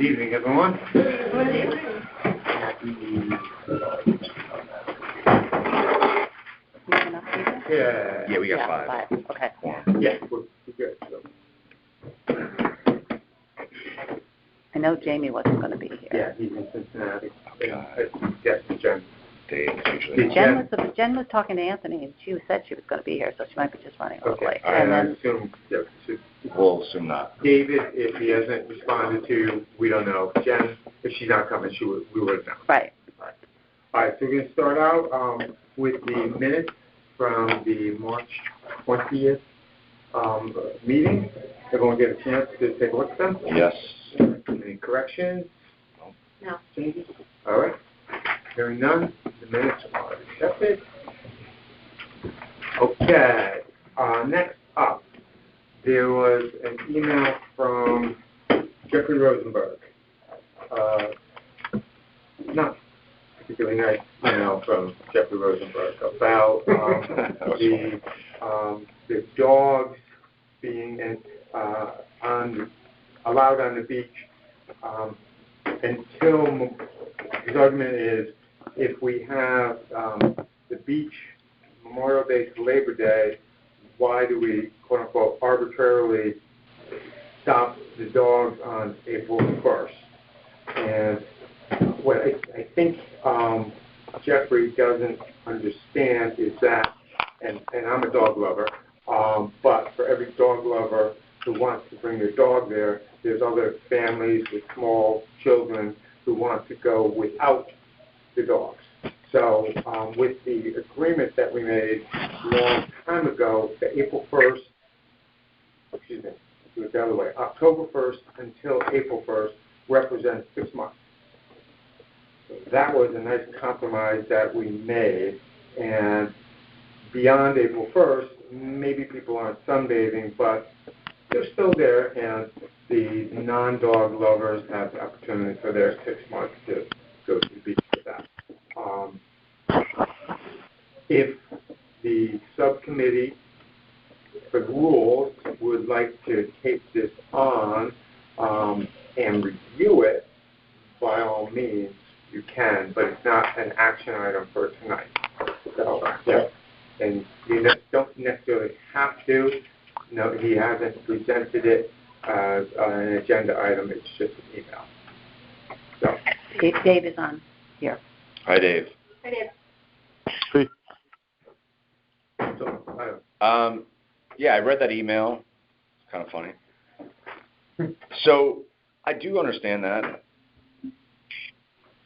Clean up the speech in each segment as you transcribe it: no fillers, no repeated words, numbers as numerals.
Good evening, everyone. Good evening. Yeah, we got five. Okay. Yeah, we're good. So. I know Jamie wasn't going to be here. Yeah, he's in Cincinnati. Yes, Jen. Jen was talking to Anthony, and she said she was going to be here, so she might be just running a little late. And I assume, we'll assume not. David, if he hasn't responded to you, we don't know. Jen, if she's not coming, we would know. Right. All right, so we're going to start out with the minutes from the March 20th meeting. Everyone get a chance to take a look at them? Yes. Any corrections? No. Changes? All right. Hearing none, the minutes are accepted. Okay. Next up, there was an email from Jeffrey Rosenberg. Not particularly nice email from Jeffrey Rosenberg about the dogs being allowed on the beach until his argument is if we have the beach Memorial Day to Labor Day, why do we quote unquote arbitrarily stop the dogs on April 1st? And what I think Jeffrey doesn't understand is that, and I'm a dog lover, but for every dog lover who wants to bring their dog there, there's other families with small children who want to go without the dogs. So with the agreement that we made a long time ago, the April 1st, excuse me, do it the other way, October 1st until April 1st represents 6 months. So that was a nice compromise that we made, and beyond April 1st, maybe people aren't sunbathing, but they're still there, and the non-dog lovers have the opportunity for their 6 months to go to the beach with that. If the subcommittee for the rules would like to take this on and review it, by all means, you can, but it's not an action item for tonight. So, yeah. And you don't necessarily have to. No, he hasn't presented it as an agenda item. It's just an email. So. Dave is on here. Hi, Dave. Hi, Dave. Hey. So, yeah, I read that email. It's kind of funny. So I do understand that.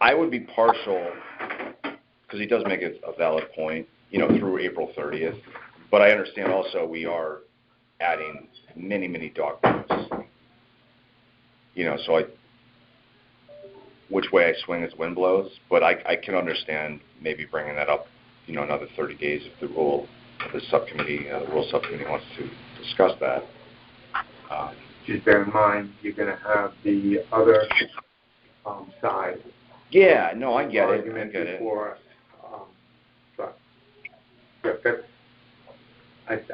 I would be partial, because he does make a valid point, through April 30th. But I understand also we are adding many, many dog parks. So which way I swing as wind blows. But I can understand maybe bringing that up, another 30 days if the rule subcommittee wants to discuss that. Just bear in mind, you're going to have the other side. Yeah, no, I get it. Before us. But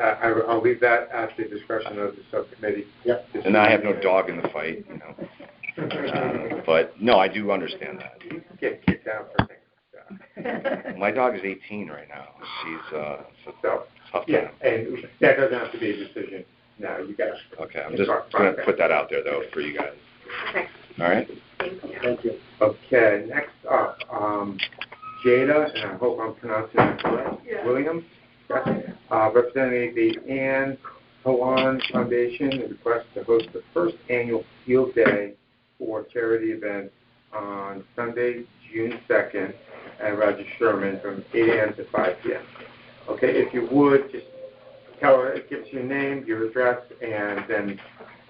I'll leave that at the discretion of the subcommittee. Yep. And I have no dog in the fight, But no, I do understand that. You can get kicked out for things like that. My dog is 18 right now. She's tough. Yeah, and that doesn't have to be a decision. No, you got it. Okay, I'm just going to put that out there, though, for you guys. Okay. All right? Thank you. Okay, next up, Jada, and I hope I'm pronouncing that correct, Williams, representing the Anne Hawan Foundation, and request to host the first annual field day for charity event on Sunday, June 2nd, at Roger Sherman from 8 a.m. to 5 p.m. Okay, if you would, just tell her, give us your name, your address, and then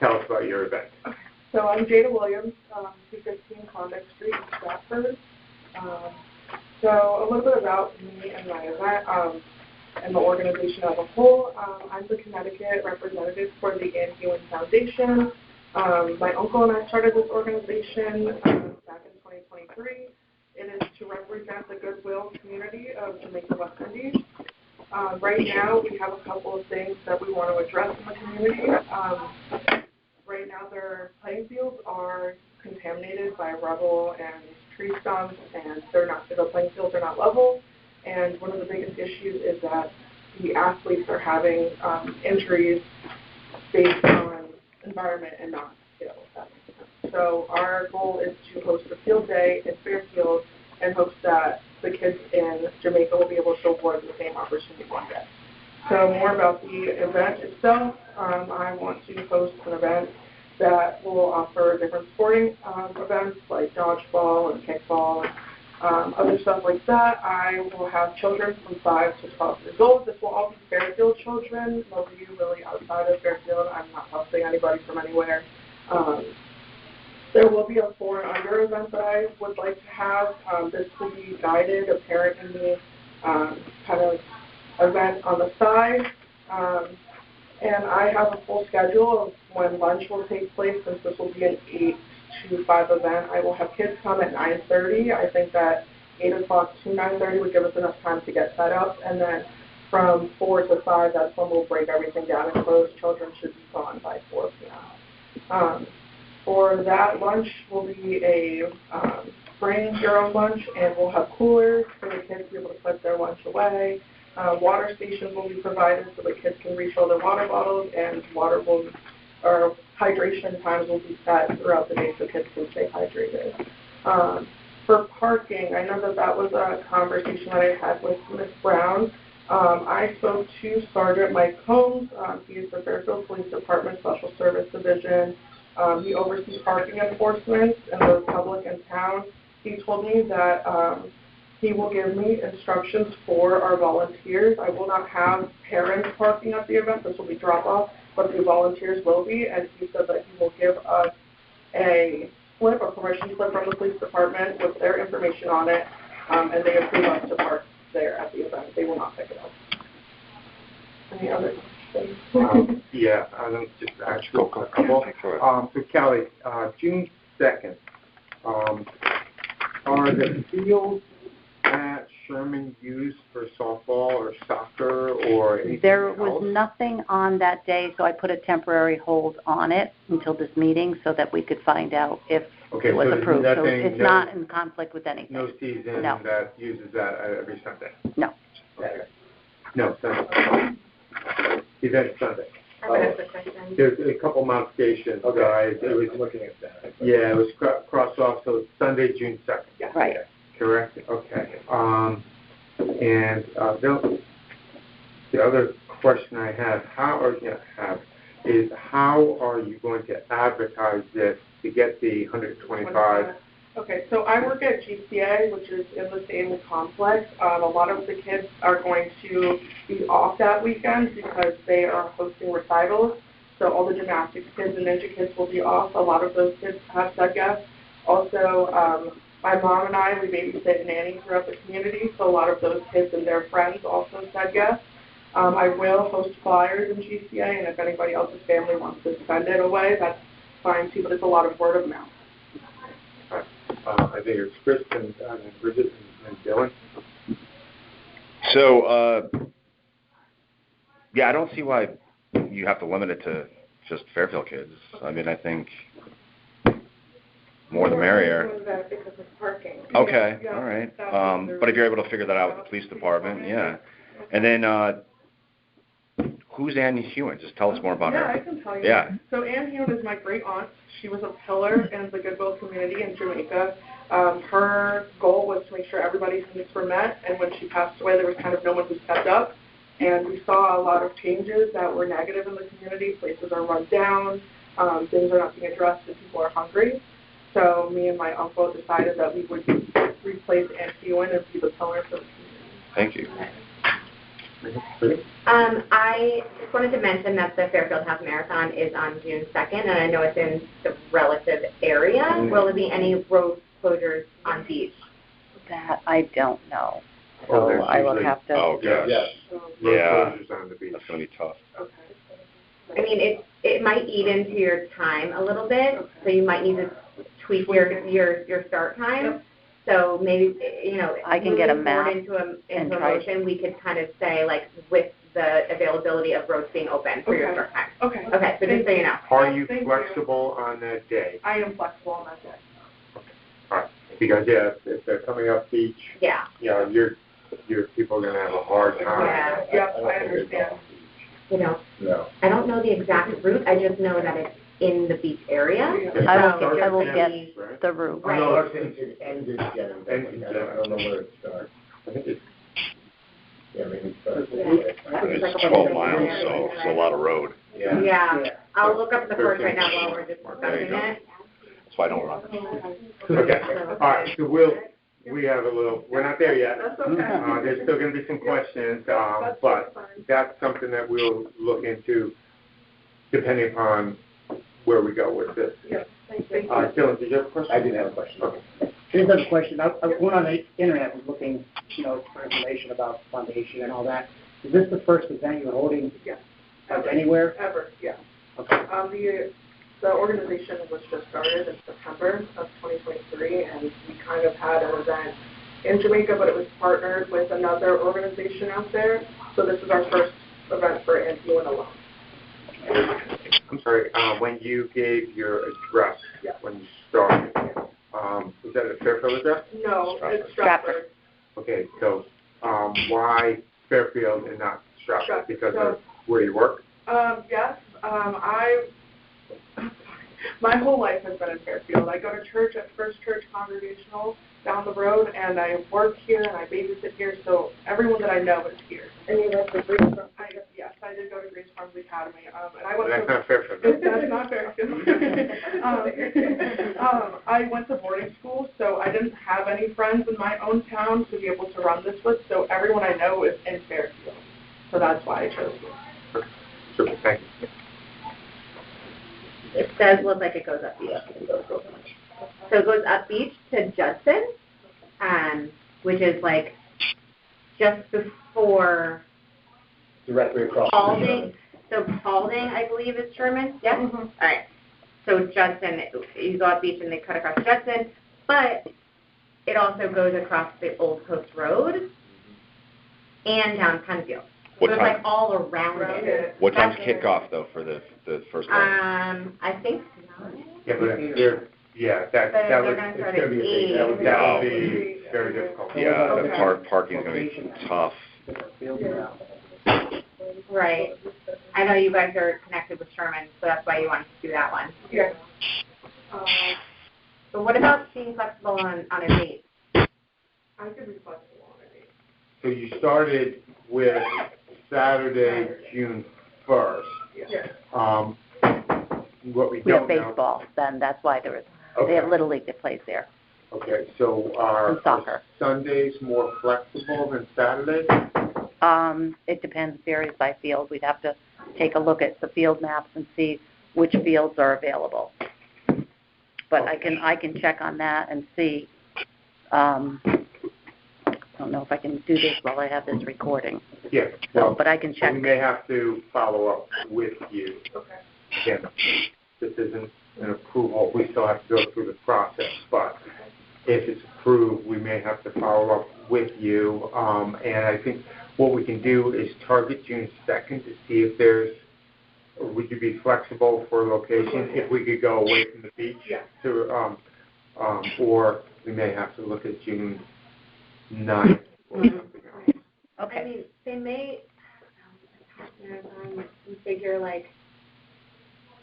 tell us about your event. So I'm Jada Williams, 215 Conduct Street in Stratford. So a little bit about me and my event and the organization as a whole. I'm the Connecticut representative for the Anne Hawan Foundation. My uncle and I started this organization back in 2023. It is to represent the goodwill community of Jamaica West Indies. Right now, we have a couple of things that we want to address in the community. Right now, their playing fields are contaminated by rubble and tree stumps, and the playing fields are not level. And one of the biggest issues is that the athletes are having injuries based on environment and not skill. That makes sense. So our goal is to host a field day in Fairfield in hopes that the kids in Jamaica will be able to award the same opportunity one day. So more about the event itself, I want to host an event that will offer different sporting events like dodgeball and kickball and other stuff like that. I will have children from 5 to 12 years old. This will all be Fairfield children. Nobody really outside of Fairfield. I'm not busing anybody from anywhere. There will be a 4 and under event that I would like to have. This will be guided, a parent and me kind of event on the side. And I have a full schedule of when lunch will take place, since this will be an 8 to 5 event. I will have kids come at 9:30. I think that 8 o'clock to 9:30 would give us enough time to get set up. And then from 4 to 5, that's when we'll break everything down and close. Children should be gone by 4 p.m. For that, lunch will be a bring your own lunch, and we'll have coolers for the kids to be able to put their lunch away. Water stations will be provided so the kids can refill their water bottles, and hydration times will be set throughout the day so kids can stay hydrated. For parking, I know that was a conversation that I had with Ms. Brown. I spoke to Sergeant Mike Holmes. He is the Fairfield Police Department Special Service Division. He oversees parking enforcement in the public and town. He told me that he will give me instructions for our volunteers. I will not have parents parking at the event. This will be drop-off, but the volunteers will be. And he said that he will give us a permission slip from the police department with their information on it, and they approve us to park there at the event. They will not pick it up. Any other questions? Yeah, I'll just ask a couple. So Kelly, June 2nd, are the fields at Sherman used for softball or soccer or anything There else? was nothing on that day, so I put a temporary hold on it until this meeting so that we could find out if it was approved. So it's not in conflict with anything. No season that uses that every Sunday? No. Okay. No, Sunday. Event Sunday. There's a couple modifications, guys. It was looking at that. Yeah, it was crossed off, so it's Sunday, June 2nd. Yeah. Right. Correct? Okay. And the other question I have, how are you going to advertise this to get the 125? Okay, so I work at GCA, which is in the same complex. A lot of the kids are going to be off that weekend because they are hosting recitals. So all the gymnastics kids and ninja kids will be off. A lot of those kids have said yes. Also, my mom and I, we babysit and nanny throughout the community, so a lot of those kids and their friends also said yes. I will host flyers in GCA, and if anybody else's family wants to send it away, that's fine too, but it's a lot of word of mouth. I think it's Kristen and Bridget and Dylan. So, I don't see why you have to limit it to just Fairfield kids. I mean, I think more the merrier. Because of parking. Okay, all right. But if you're able to figure that out with the police department, yeah. And then, who's Ann Hewen? Just tell us more about her. Yeah, I can tell you. Yeah. So Ann Hewen is my great aunt. She was a pillar in the Goodwill community in Jamaica. Her goal was to make sure everybody's needs were met, and when she passed away, there was kind of no one who stepped up. And we saw a lot of changes that were negative in the community. Places are run down, things are not being addressed, and people are hungry. So me and my uncle decided that we would replace Ann Hewen and be the pillar for the community. Thank you. I just wanted to mention that the Fairfield Half Marathon is on June 2nd, and I know it's in the relative area. Mm-hmm. Will there be any road closures on beach? That I don't know. So I will have to. Oh, gosh. Yeah. That's going to be tough. Okay. I mean, it might eat into your time a little bit, so you might need to tweak your start time. Yep. So maybe, I can get a map into a motion, we could kind of say, like, with the availability of roads being open for your start time. Okay. Okay, so just so you know. Are you Thank you. flexible on that day? I am flexible on that day. All right. Because, yeah, if they're coming up beach, Yeah. you know, your people are gonna have a hard time. Yeah. Yep, I understand. You know, No. I don't know the exact route, I just know that it's in the beach area. I will So- get the route. Right. No, it ends in Jennings. I don't know where it starts. I think it's, Yeah, maybe it starts. It's 12 miles, so it's a lot of road. Yeah, I'll look up the course right now while we're just There you discussing go. it. That's why I don't run. okay, all right, so we have a little, we're not there yet. That's okay. There's still gonna be some questions, That's but fine. that's something that we'll look into depending upon where we go with this. Yes, thank you. Dylan, did you have a question? I did have a question. Okay. Here's another question. I went on the internet and was looking, for information about the foundation and all that. Is this the first event you're holding Yes. anywhere? Ever, yeah. Okay. The organization was just started in September of 2023, and we kind of had an event in Jamaica, but it was partnered with another organization out there. So this is our first event for Antigua alone. I'm sorry, when you gave your address, Yeah. when you started, was that a Fairfield address? No, it's Stratford. Stratford. Okay, so, why Fairfield and not Stratford? Stratford. Because of where you work? Yes, my whole life has been in Fairfield. I go to church at First Church Congregational down the road, and I work here and I babysit here, so everyone that I know is here. And you went to Grace Farms? Yes, I did go to Grace Farms Academy, and I went That's to... not Fairfield. That's not Fairfield. I went to boarding school, so I didn't have any friends in my own town to be able to run this with, so everyone I know is in Fairfield. So that's why I chose it. Super, thank you. It does look like it goes up beach. So it goes up beach to Judson, which is like just before Directly across. Paulding. So Paulding, I believe, is Sherman. Yes? Mhm. All right. So Judson, you go up beach and they cut across Judson, but it also goes across the Old Post Road and down Penfield. What so it's time? like all around it. What time's kickoff though for the first one? I think Yeah, but that they're would, going to start it's at gonna be a big- 8. that would be very difficult. Yeah, the Okay. parking's gonna be tough. Different field now. Right. I know you guys are connected with Sherman, so that's why you wanted to do that one. Yes. But what about being flexible on a date? I could be flexible on it. So you started with Saturday, June 1st. Yes. What we We have don't know. baseball, then that's why they have Little League that plays there. Okay, so are And soccer. Sundays more flexible than Saturdays? It depends, varies by field. We'd have to take a look at the field maps and see which fields are available. But I can check on that and see. I don't know if I can do this while I have this recording. Yeah, So, well, but I can check. we may have to follow up with you. Okay. Again, this isn't an approval, we still have to go through the process, but if it's approved, we may have to follow up with you. And I think what we can do is target June 2nd to see if would you be flexible for location, if we could go away from the beach to, or we may have to look at June 9th or something else. I Okay. mean, they may, you figure like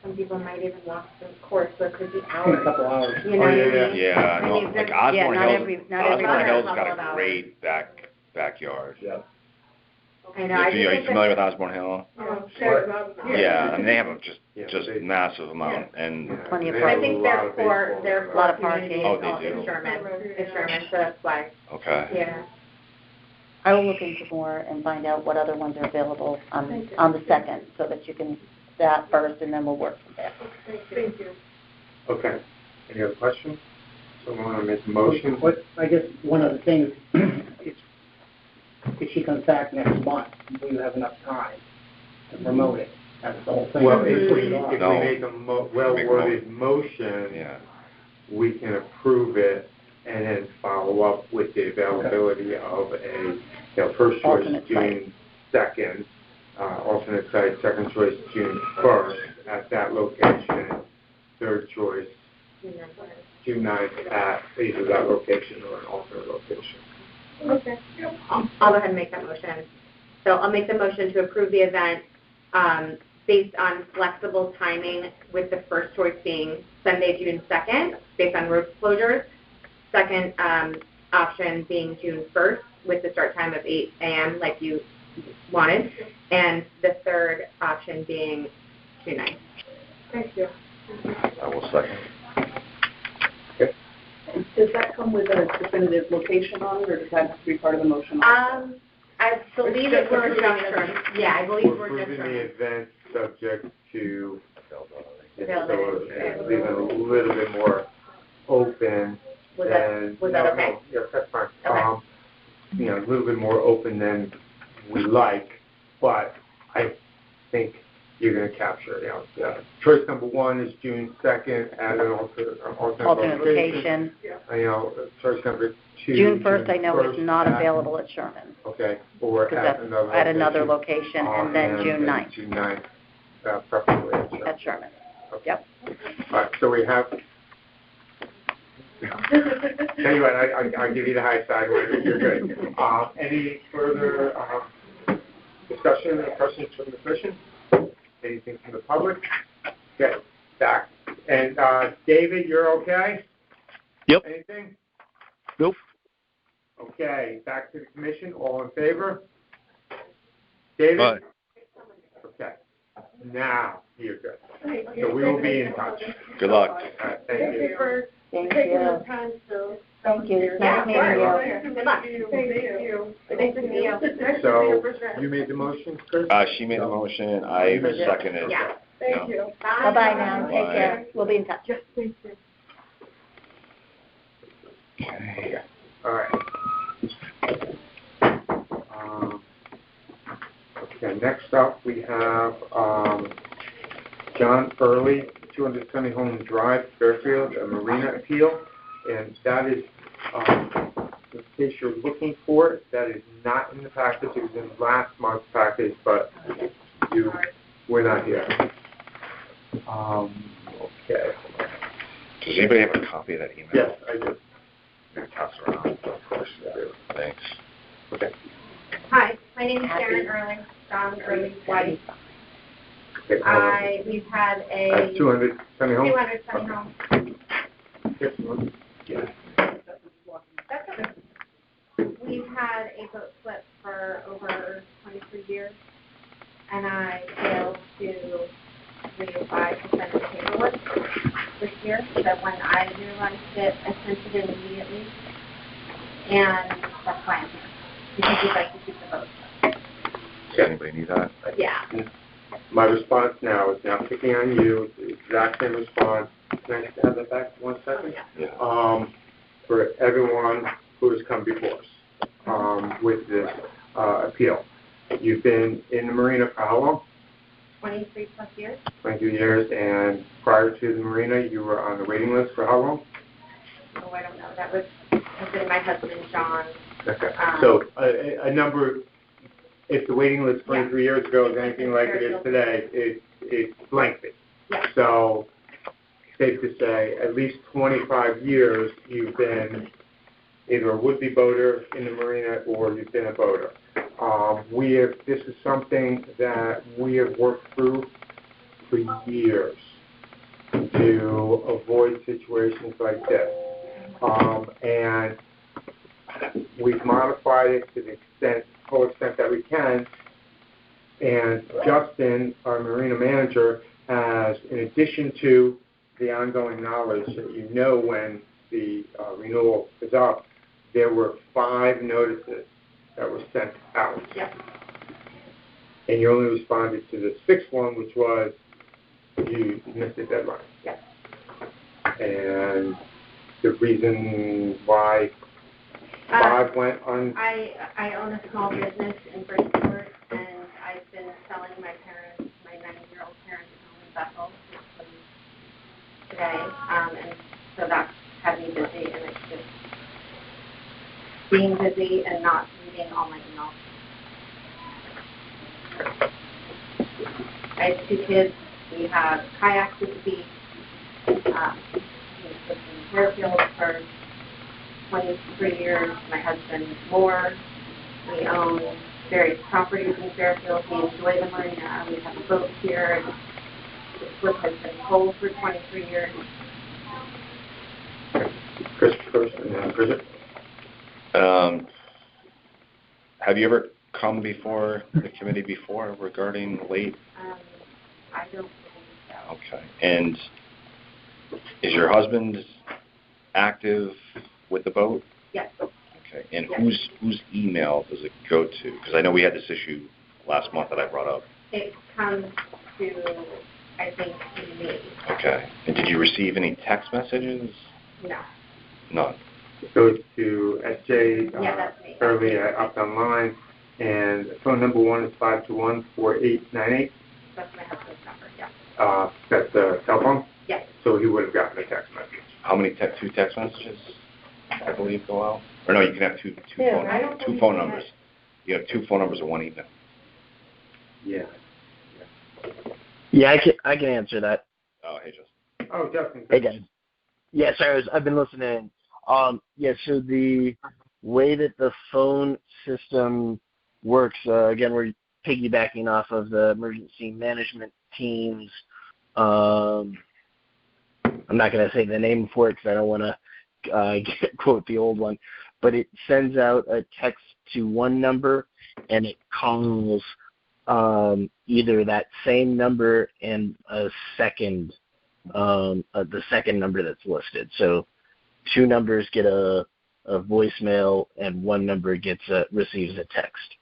some people might even walk the course, so it could be In a hours. couple hours. You know what I yeah, mean? Yeah, I no, mean, like there's- Osborne Yeah, not Hills. every- not Osborne every- Hills couple got of a hours. great backyard. Yeah. I know. I Are just you think familiar with Osborne Hill? Yeah, I mean they have a just they- massive amount, and Plenty of They I have a think lot their of core, baseball their there. core Lot of community parking. Oh, they is do. Sherman, so that's why. okay. Yeah. I will look into more and find out what other ones are available on the 2nd, so that you can that first, and then we'll work from there. Thank you. Okay, any other questions? Someone want to make a motion? What, I guess one of the things is, if she comes back next month, will you have enough time to promote it? That's the whole thing. Well, if we No. make a well-worded motion, Yeah. we can approve it and then follow up with the availability of a, first choice Alternate June 2nd, alternate site, second choice June 1st at that location, third choice June 9th at either that location or an alternate location. Okay. I'll go ahead and make that motion. So I'll make the motion to approve the event based on flexible timing, with the first choice being Sunday, June 2nd, based on road closures. Second option being June 1st, with the start time of 8 a.m. like you wanted. And the third option being June 9th. Thank you. I will second. Does that come with a definitive location on it, or does that have to be part of the motion? I believe it we're just, yeah, I believe We're we're just approving the event subject to, so availability. leaving a little bit more open Was than. that no, okay? no, yes, that's fine. Okay. You know, a little bit more open than we like, but I think you're gonna capture it, you know. Choice number 1 is June 2nd at an alternate location. You know, choice number 2. June 1st, I know is not at- available at Sherman, Okay, or because at that's another at another location, and then June 9th June 9th, preferably at Sherman. at Sherman. Okay. Yep. All right, so we have. Tell you what, I'll give you the high side, you're good. Any further discussion or questions from the commission? Anything from the public? Okay, back. And David, you're okay? Yep. Anything? Nope. Okay, back to the commission. All in favor? David? Aye. Okay. Now, you're good. So we will be in touch. Good luck. All right, thank you. Thank Taking you. the time, so. Thank you. Yeah, Nice meeting you. Good luck. Thank you. Nice to meet you. So, you made the motion, Chris? She made the motion, I seconded. Yeah. Thank you. Bye-bye now, take Bye. care, we'll be in touch. Yes, thank you. Okay. All right. Okay, next up, we have John Early, 200 Sunny Home Drive, Fairfield, a marina appeal. And that is, in case you're looking for it, that is not in the package. It was in last month's package, but you were not here. Okay. Does anybody have a copy of that email? Yes, I do. Maybe pass it around. Of course you do. Thanks. Okay. Hi, my name is Sharon Early, John Early's wife. Okay, hold on. We've had a 200 Sunny Home? 200 Sunny Home. Yes, one. Yeah. That's okay. We've had a boat slip for over 23 years, and I failed to reapply to send the paperwork this year, so that when I realized it, I sent it in immediately, and that's why I'm here, because we'd like to keep the boat. Does anybody need that? Yeah. My response now is now picking on you, the exact same response. Can I just have that back for 1 second? Yeah. For everyone who has come before us with this appeal. You've been in the marina for how long? 23 plus years. 22 years, and prior to the marina, you were on the waiting list for how long? Oh, I don't know. That was been my husband, John. Okay. So a number, if the waiting list 23 years ago is anything like it is today, it's lengthy. Yeah. So safe to say, at least 25 years you've been either a would-be boater in the marina or you've been a boater. This is something that we have worked through for years to avoid situations like this. And we've modified it to the full extent that we can. And Justin, our marina manager, has, in addition to the ongoing knowledge that you know when the renewal is up, there were 5 notices that were sent out. Yep. And you only responded to the 6th one, which was you missed the deadline. Yep. And the reason why 5 went on. I own a small business in Bridgeport, and I've been selling my 90-year-old parents' home in Bethel today, and so that's had me busy, and it's just being busy and not reading all my emails. I have 2 kids. We have kayaks at the beach. We've lived in Fairfield for 23 years. My husband more. We own various properties in Fairfield. We enjoy the marina. We have a boat here. The slip has been sold for 23 years. Chris first, and then Bridget. Have you ever come before the committee before regarding late? I don't believe so. Okay. And is your husband active with the boat? Yes. Okay. And Yes. whose email does it go to? Because I know we had this issue last month that I brought up. It comes to, I think, me. Okay. And did you receive any text messages? No. None. It goes to SJ Yeah, that's me. Fairley at Up Online, and phone number 1 is 521-4898. That's my husband's number, yeah. That's the cell phone, Yes. so he would have gotten a text message. How many two text messages, I believe, go out? Or no, you can have two phone I don't numbers. Two believe phone we numbers. You have 2 phone numbers and 1 email. Yeah. Yeah, I can answer that. Oh, hey, Justin. Oh, Justin. Hey guys. Yeah, sorry, I've been listening. Yeah, so the way that the phone system works, again, we're piggybacking off of the emergency management teams. I'm not going to say the name for it because I don't want to quote the old one, but it sends out a text to one number and it calls either that same number and a second, the second number that's listed. So 2 numbers get a voicemail and 1 number receives a text.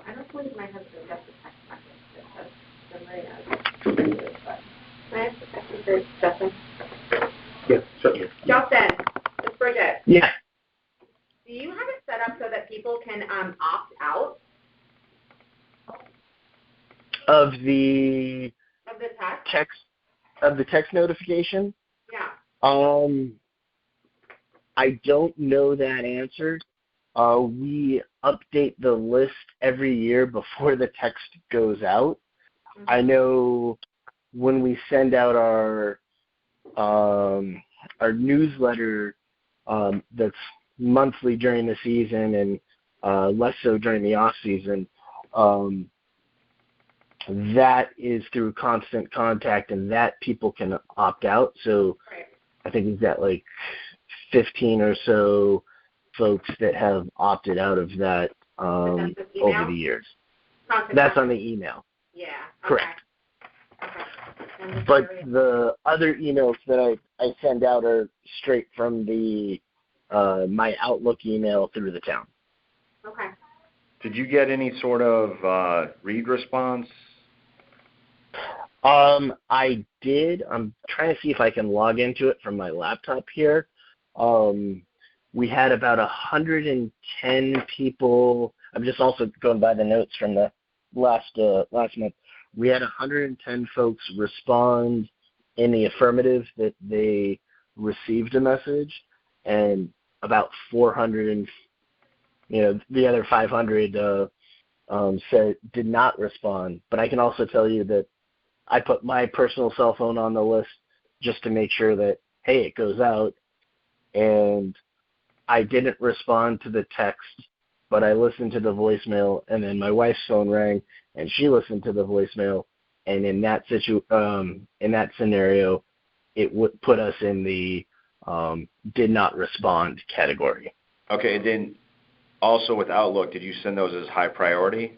I don't believe my husband gets a text message. That's the marina. Can I ask a question for Justin? Yes, certainly. Justin, it's Bridget. Yeah. Do you have it set up so that people can opt out Of the of the text? text notification? Yeah. I don't know that answer. We update the list every year before the text goes out. Mm-hmm. I know when we send out our newsletter that's monthly during the season and less so during the off season, that is through constant contact, and that people can opt out. So Right. I think we've got like 15 or so folks that have opted out of that But that's the email? over the years. Constant That's on contact. the email. Yeah. Correct. Okay. I'm just But curious. the other emails that I send out are straight from the my Outlook email through the town. Okay. Did you get any sort of read response? I did. I'm trying to see if I can log into it from my laptop here. We had about 110 people. I'm just also going by the notes from the last month. We had 110 folks respond in the affirmative that they received a message, and about 400 and the other 500 said did not respond. But I can also tell you that I put my personal cell phone on the list just to make sure that, hey, it goes out. And I didn't respond to the text, but I listened to the voicemail, and then my wife's phone rang, and she listened to the voicemail. And in that scenario, it would put us in the did not respond category. Okay, and then also with Outlook, did you send those as high priority?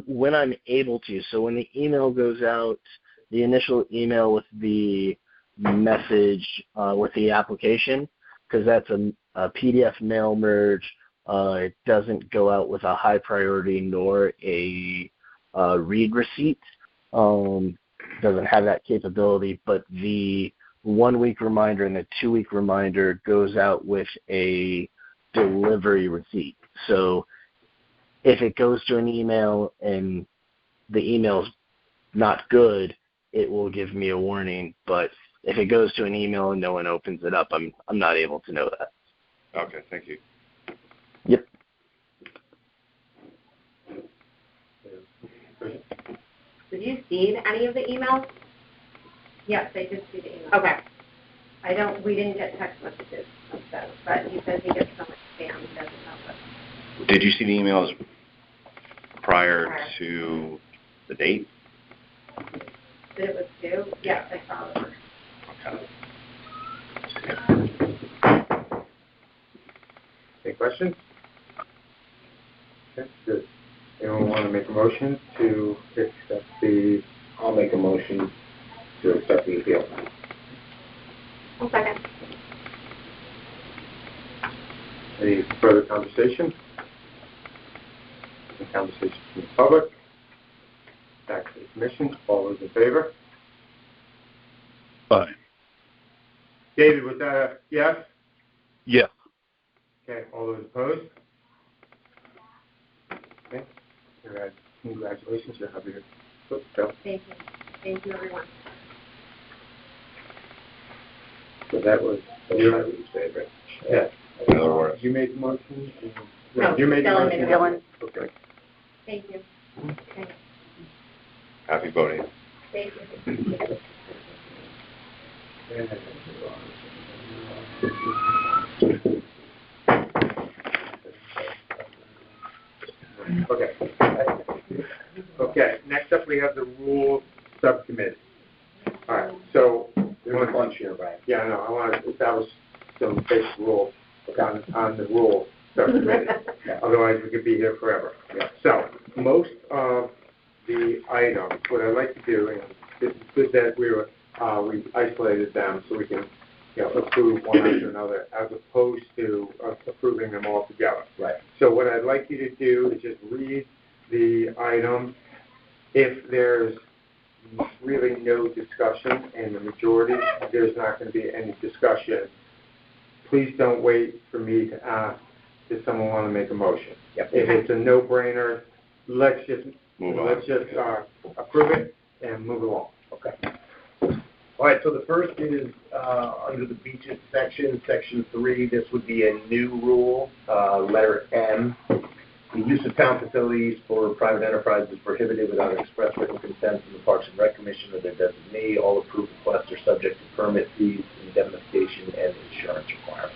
When I'm able to. So when the email goes out, the initial email with the message with the application, because that's a PDF mail merge, it doesn't go out with a high priority nor a read receipt. Doesn't have that capability, but the 1 week reminder and the 2 week reminder goes out with a delivery receipt. So if it goes to an email and the email's not good, it will give me a warning. But if it goes to an email and no one opens it up, I'm not able to know that. Okay, thank you. Did you see any of the emails? Yes, I did see the email. Okay. We didn't get text messages of those, but he says he gets so much spam, he doesn't know. But Did you see the emails prior to the date? that it was due? Yes, I saw them. Okay. Any questions? Okay, good. Anyone want to make a motion to accept the, I'll make a motion to accept the appeal. One second. any further conversation? Any conversation from the public? Back to the commission, all those in favor? Aye. David, was that a yes? Yes. Okay, all those opposed? Okay, congratulations, you'll have your foot go. Thank you. Thank you, everyone. So that was your favorite. Yeah. In other words. You made the motion? No, you made the Dylan motion? made the motion. Okay. Thank you. Okay. Happy voting. Thank you. Okay. Okay, next up we have the rules subcommittee. All right, so There's a bunch here, Brian. yeah, no, I want to establish some basic rules on the rules subcommittee. Otherwise, we could be here forever. Yeah. So most of the items, what I'd like to do, and it's good that we've isolated them so we can, approve one after another, as opposed to approving them all together. Right. So what I'd like you to do is just read the item. If there's really no discussion in the majority, there's not going to be any discussion. Please don't wait for me to ask, does someone want to make a motion? Yep. If it's a no-brainer, let's just approve it and move along. Okay. All right, so the first is under the beaches section, section 3. This would be a new rule, letter M. The use of town facilities for private enterprise is prohibited without express written consent from the Parks and Rec Commission or their designee. All approved requests are subject to permit fees, indemnification, and insurance requirements.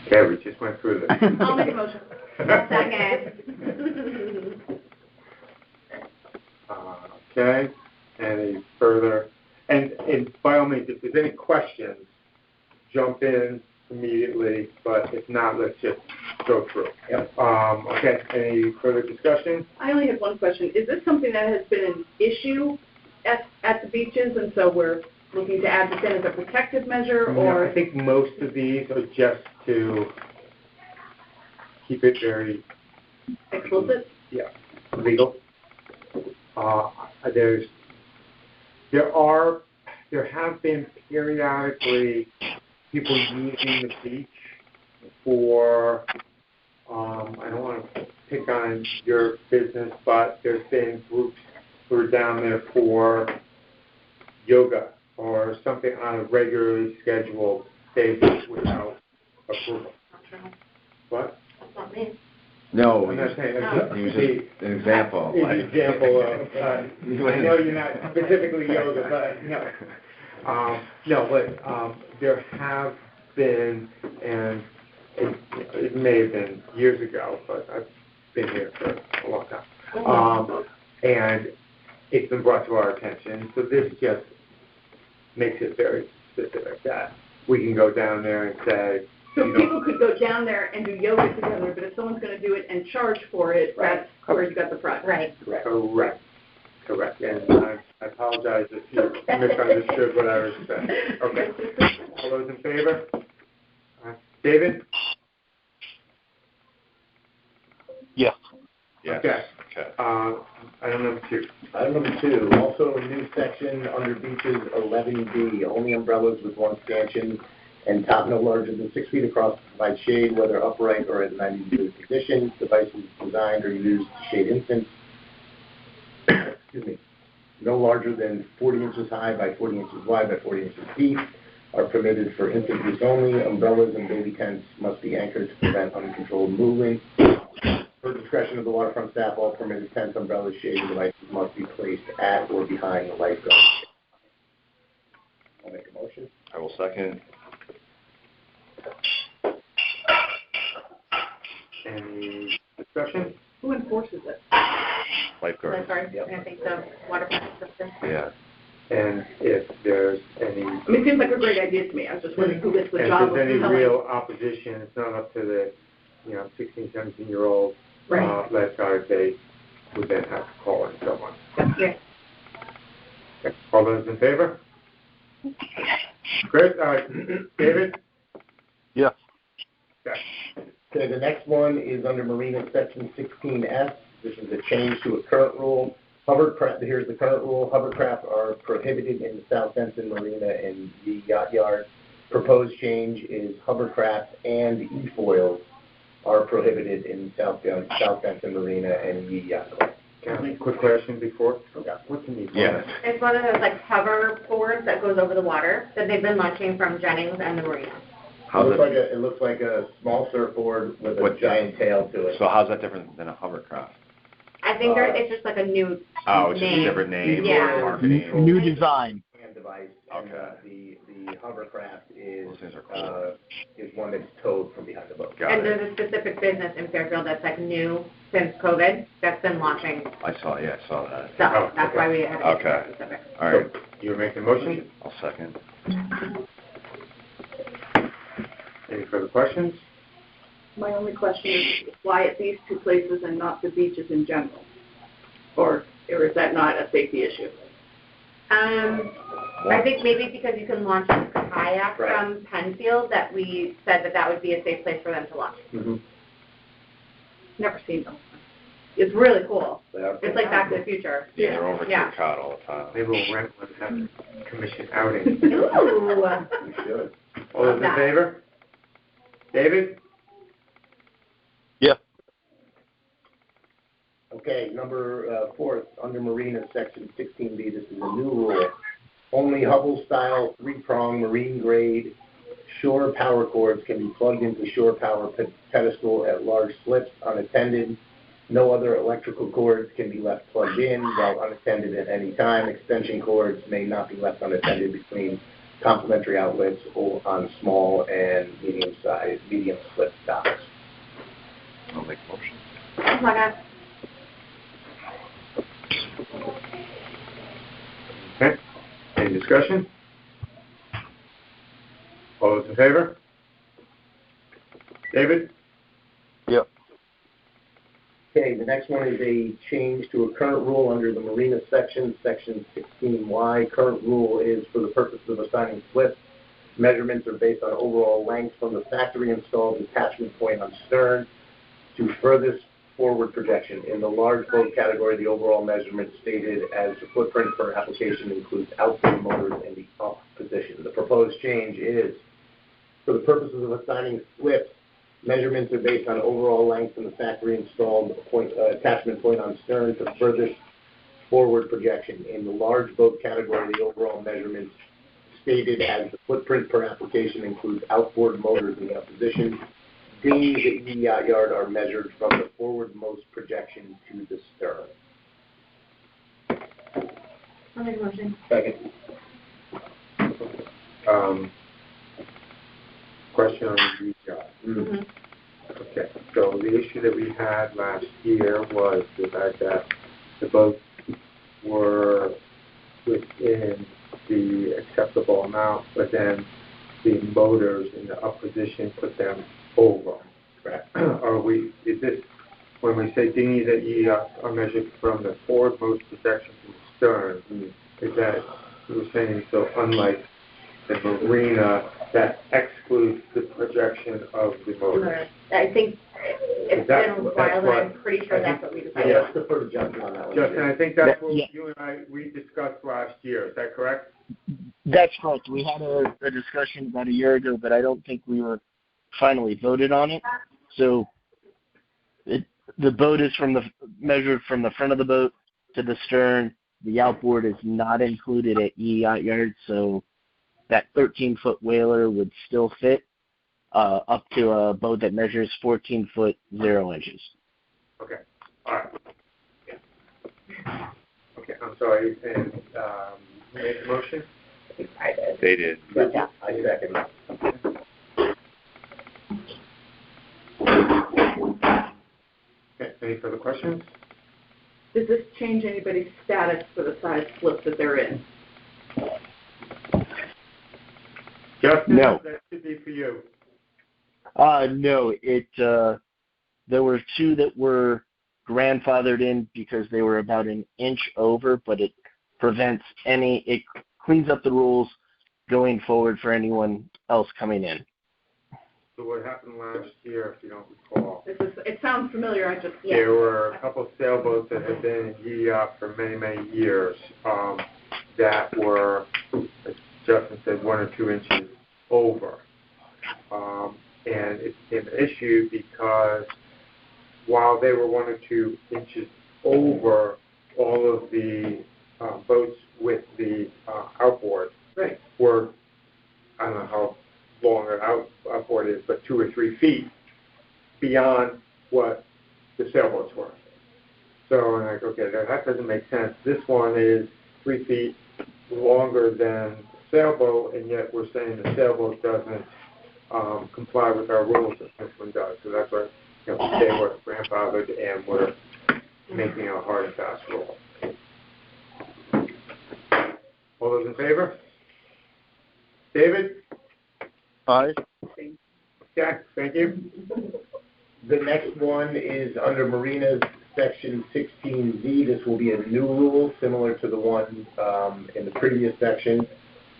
Okay, we just went through this. I'll make a motion. Second. Okay, any further? And by all means, if there's any questions, jump in immediately, but if not, let's just go through. Yep. Okay, any further discussion? I only have one question. Is this something that has been an issue at the beaches, and so we're looking to add this in as a protective measure, No, or? I think most of these are just to keep it very Explicit? legal. There have been periodically people using the beach for, I don't want to pick on your business, but there's been groups who are down there for yoga or something on a regularly scheduled basis without approval. What? That's not me. No, I'm not saying he was just an example. An example of, I know you're not specifically yoga, but there have been, and it may have been years ago, but I've been here for a long time, and it's been brought to our attention, so this just makes it very specific that we can go down there and say, So people could go down there and do yoga together, but if someone's going to do it and charge for it, that's where you got the problem. Right. Correct. And I apologize if you misunderstood what I was saying. Okay. All those in favor? David? Yes. Yes. Okay. Okay. Item number 2. Item number 2, also a new section under beaches, 11B, only umbrellas with one stanchion and top no larger than 6 feet across to provide shade, whether upright or at a 90-degree position. Devices designed or used to shade infants, no larger than 40 inches high by 40 inches wide by 40 inches deep, are permitted for infant use only. Umbrellas and baby tents must be anchored to prevent uncontrolled movement. Per discretion of the waterfront staff, all permitted tents, umbrellas, shading devices must be placed at or behind the lifeguard. I'll make a motion. I will second. Any discussion? Who enforces it? Lifeguard. Lifeguard, I think the waterfront system. Yeah. And if there's any, I mean, it seems like a great idea to me. I was just wondering who gets the and job if of there's any telling. real opposition, it's not up to the, 16, 17-year-old Right. lifeguard. They would then have to call in someone. Yeah. Okay. All those in favor? Chris, David? Yes. Okay. Okay, the next one is under Marina Section 16S. This is a change to a current rule. Hovercraft, here's the current rule. Hovercraft are prohibited in the South Benson Marina and the Yacht Yard. Proposed change is hovercraft and e-foils are prohibited in South Benson Marina and the Yacht Yard. Okay. Quick question before. Okay. What's an e-foil? Yeah. It's one of those like hover boards that goes over the water that they've been launching from Jennings and the marina. It looks like a small surfboard with a giant tail to it. So how's that different than a hovercraft? I think it's just like a new Oh, it's just name. a different name, Yeah. marketing. New design. Hand device. And, Okay. the hovercraft is Those things are cool. is one that's towed from behind the boat. Got And it. there's a specific business in Fairfield that's like new since COVID that's been launching I saw that. stuff. Oh, That's okay. why we had to Okay. get specific. All right. You were making a motion? I'll second. Any further questions? My only question is why at these two places and not the beaches in general? Or is that not a safety issue? I think maybe because you can launch a kayak Right. from Penfield that we said that would be a safe place for them to launch. Mm-hmm. Never seen them. It's really cool. They are It's like Back to the Future. Yeah, they're over Yeah. Cape Cod all the time. Maybe we'll rent one and have a commission outing. Ooh. We should. All those in That. favor? David? Yes. Okay, number fourth, under Marina, Section 16B, this is a new rule. Only Hubble-style, three-prong, marine-grade shore power cords can be plugged into shore power pedestal at large slips unattended. No other electrical cords can be left plugged in while unattended at any time. Extension cords may not be left unattended between complementary outlets or on small and medium slip docks. I'll make a motion. Oh my God. Okay. Any discussion? All those in favor? David? Yep. Okay, the next one is a change to a current rule under the Marina section, Section 16Y. Current rule is for the purpose of assigning slips. Measurements are based on overall length from the factory installed attachment point on stern to furthest forward projection. In the large boat category, the overall measurement stated as the footprint per application includes outboard motors in the up position. The proposed change is for the purposes of assigning slips, measurements are based on overall length from the factory installed attachment point on stern to furthest forward projection. In the large boat category, the overall measurements stated as the footprint per application includes outboard motors in the up position. Dinghies at the yacht yard are measured from the forwardmost projection to the stern. I'll make a motion. Second. Question on the job. Mm-hmm. Okay, so the issue that we had last year was the fact that the boats were within the acceptable amount, but then the motors in the up position put them over. Correct. Is this, when we say dinghies at yachts are measured from the forwardmost projection to the stern, is that, you were saying, so unlike the marina, that excludes the projection of the motor? I think it's been a while, but I'm pretty sure that's what we decided. Yeah, let's defer to Justin on that one. Justin, I think that's what Yeah. you and we discussed last year, is that correct? That's correct. We had a discussion about a year ago, but I don't think we were finally voted on it. So the boat is measured from the front of the boat to the stern. The outboard is not included at yacht yard, so that 13-foot whaler would still fit up to a boat that measures 14 foot 0 inches. Okay, all right. Okay, I'm sorry, and, who made the motion? I did. They did. Yeah. I second. Okay, any further questions? Does this change anybody's status for the size slip that they're in? Justin, No. that should be for you. No, there were two that were grandfathered in because they were about an inch over, but it it cleans up the rules going forward for anyone else coming in. So what happened last year, if you don't recall? It sounds familiar, There were a couple of sailboats that had been in GEOP for many, many years, that were, as Justin said, 1 or 2 inches over. And it became an issue because while they were 1 or 2 inches over, all of the boats with the outboard were, I don't know how long an outboard is, but 2 or 3 feet beyond what the sailboats were. So I'm like, okay, that doesn't make sense. This one is 3 feet longer than the sailboat, and yet we're saying the sailboat doesn't comply with our rules, and this one does. So that's why they were grandfathered, and we're making a hard and fast rule. All those in favor? David? Aye. Jack, thank you. The next one is under Marinas, Section 16Z. This will be a new rule, similar to the one in the previous section.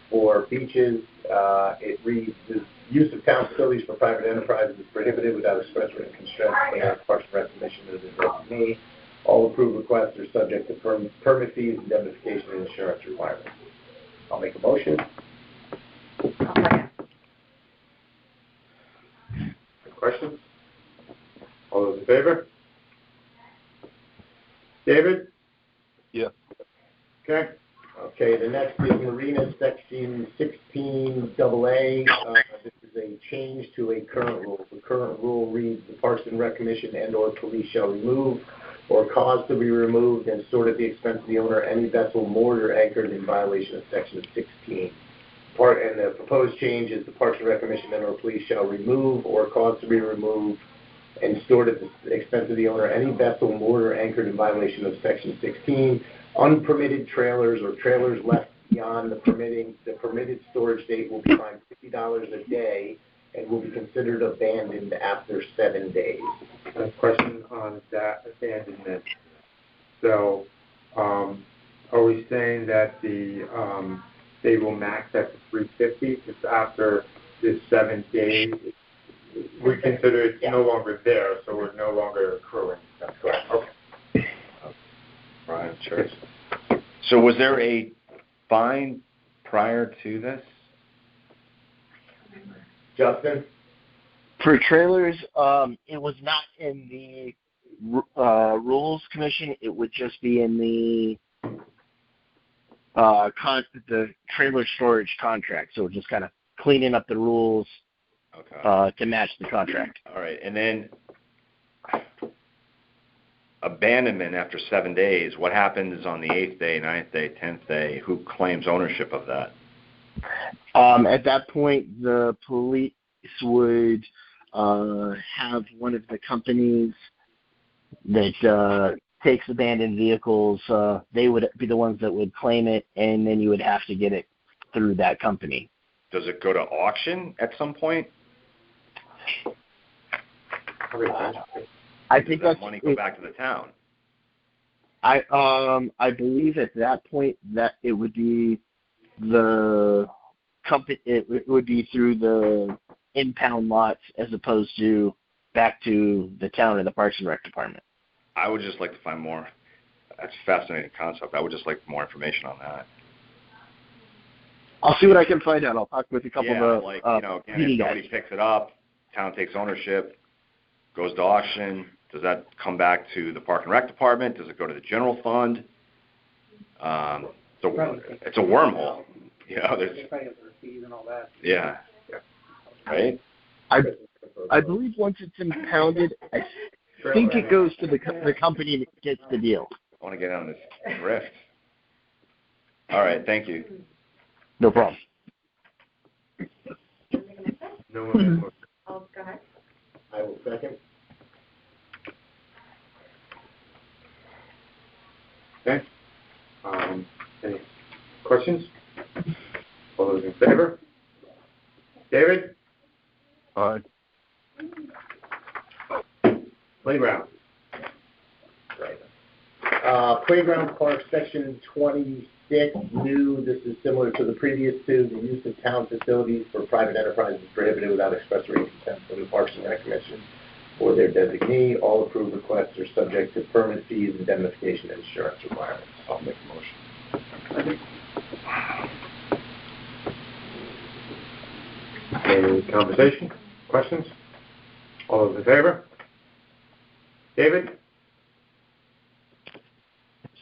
For beaches, it reads, the use of town facilities for private enterprises is prohibited without express written consent by the Parks and Rec Commission as addressed to me. All approved requests are subject to permit fees, indemnification, and insurance requirements. I'll make a motion. Questions? All those in favor? David? Yeah. Okay. Okay, the next is Marina Section 16AA. This is a change to a current rule. The current rule reads, the Parks and Rec Commission and/or police shall remove or cause to be removed and stored at the expense of the owner any vessel moored or anchored in violation of Section 16. And the proposed change is the Parks and Rec Commission and/or police shall remove or cause to be removed and stored at the expense of the owner any vessel moored or anchored in violation of Section 16. Unpermitted trailers or trailers left beyond the permitted storage date will be fined $50 a day and will be considered abandoned after 7 days. A question on that abandonment. So, are we saying that they will max at the 350 just after this 7 days? We consider it's no longer there, so we're no longer accruing. That's correct. Okay. Right, sure. So was there a fine prior to this? Justin? For trailers, it was not in the Rules Commission. It would just be in the trailer storage contract. So just kind of cleaning up the rules to match the contract. All right, and then abandonment after 7 days. What happens on the 8th day, 9th day, 10th day? Who claims ownership of that? At that point, the police would have one of the companies that takes abandoned vehicles. They would be the ones that would claim it, and then you would have to get it through that company. Does it go to auction at some point? I think does that money go back to the town? I believe at that point that it would be the company. It would be through the impound lots as opposed to back to the town and the Parks and Rec department. I would just like to find more. That's a fascinating concept. I would just like more information on that. I'll see what I can find out. I'll talk with a couple of again, if somebody picks it up, town takes ownership, goes to auction. Does that come back to the Park and Rec department? Does it go to the general fund? It's a wormhole. There's fees and all that. right. I believe once it's impounded, I think it goes to the company that gets the deal. I want to get on this drift. All right, thank you. No problem. No one made a motion. Oh, go ahead. I will second. Okay. Any questions? All those in favor? David? Aye. Playground. Playground park, section 26, new. This is similar to the previous two. The use of town facilities for private enterprises is prohibited without express written consent from the Parks and Rec Commission or their designee. All approved requests are subject to permit fees, indemnification, and insurance requirements. I'll make a motion. Any conversation? Questions? All those in favor? David?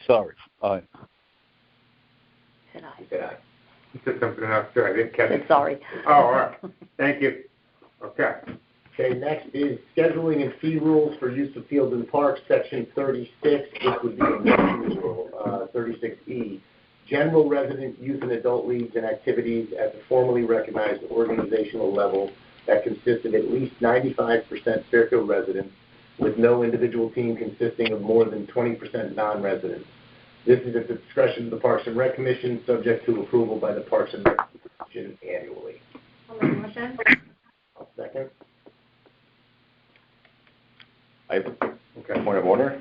Sorry. Aye. Said I. He said aye. You said something else too. I didn't catch Said it. sorry. Oh, all right. Thank you. Okay. Okay, next is scheduling and fee rules for use of fields and parks, section 36. This would be a new rule, 36E. General resident youth and adult leagues and activities at the formally recognized organizational level that consists of at least 95% Fairfield residents, with no individual team consisting of more than 20% non-residents. This is at the discretion of the Parks and Rec Commission, subject to approval by the Parks and Rec Commission annually. I'll make a motion. I'll second. I have a point of order.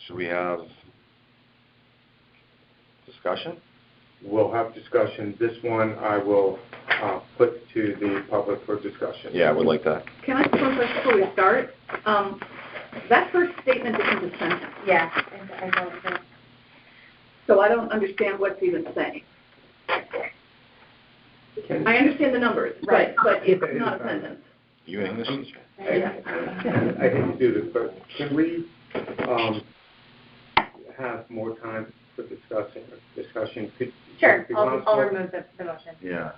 Should we have discussion? We'll have discussion. This one I will put to the public for discussion. Yeah, I would like that. Can I ask one question before we start? That first statement isn't a sentence, Yeah, I don't know. so I don't understand what's even saying. I understand the numbers, Right. but it's not a sentence. You an English teacher? I hate to do this, but can we have more time for discussion? Sure, Could I'll you remove the motion. Yeah.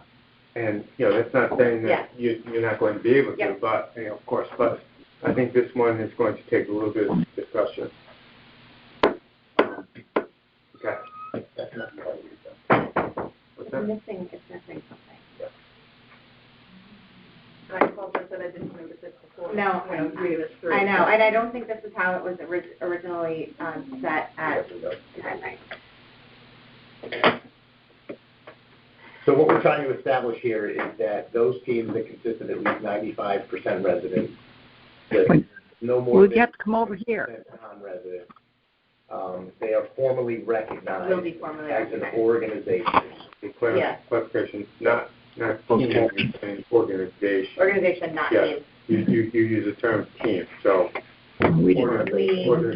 And, that's not saying that you're not going to be able to, Yeah. but, of course, but I think this one is going to take a little bit of discussion. Okay. That's not part of it. What's It's that? missing something. I apologize that I didn't notice it before. No, read this through. I know, and I don't think this is how it was originally set at. So what we're trying to establish here is that those teams that consist of at least 95% residents, that no more than have to come over here. 10% non-resident, they are formally recognized Will be formally as an recognized. organization. Yeah. Clarification, not team, you're saying organization. Organization, not Yes. team. You use the term team, so. We Organization, okay.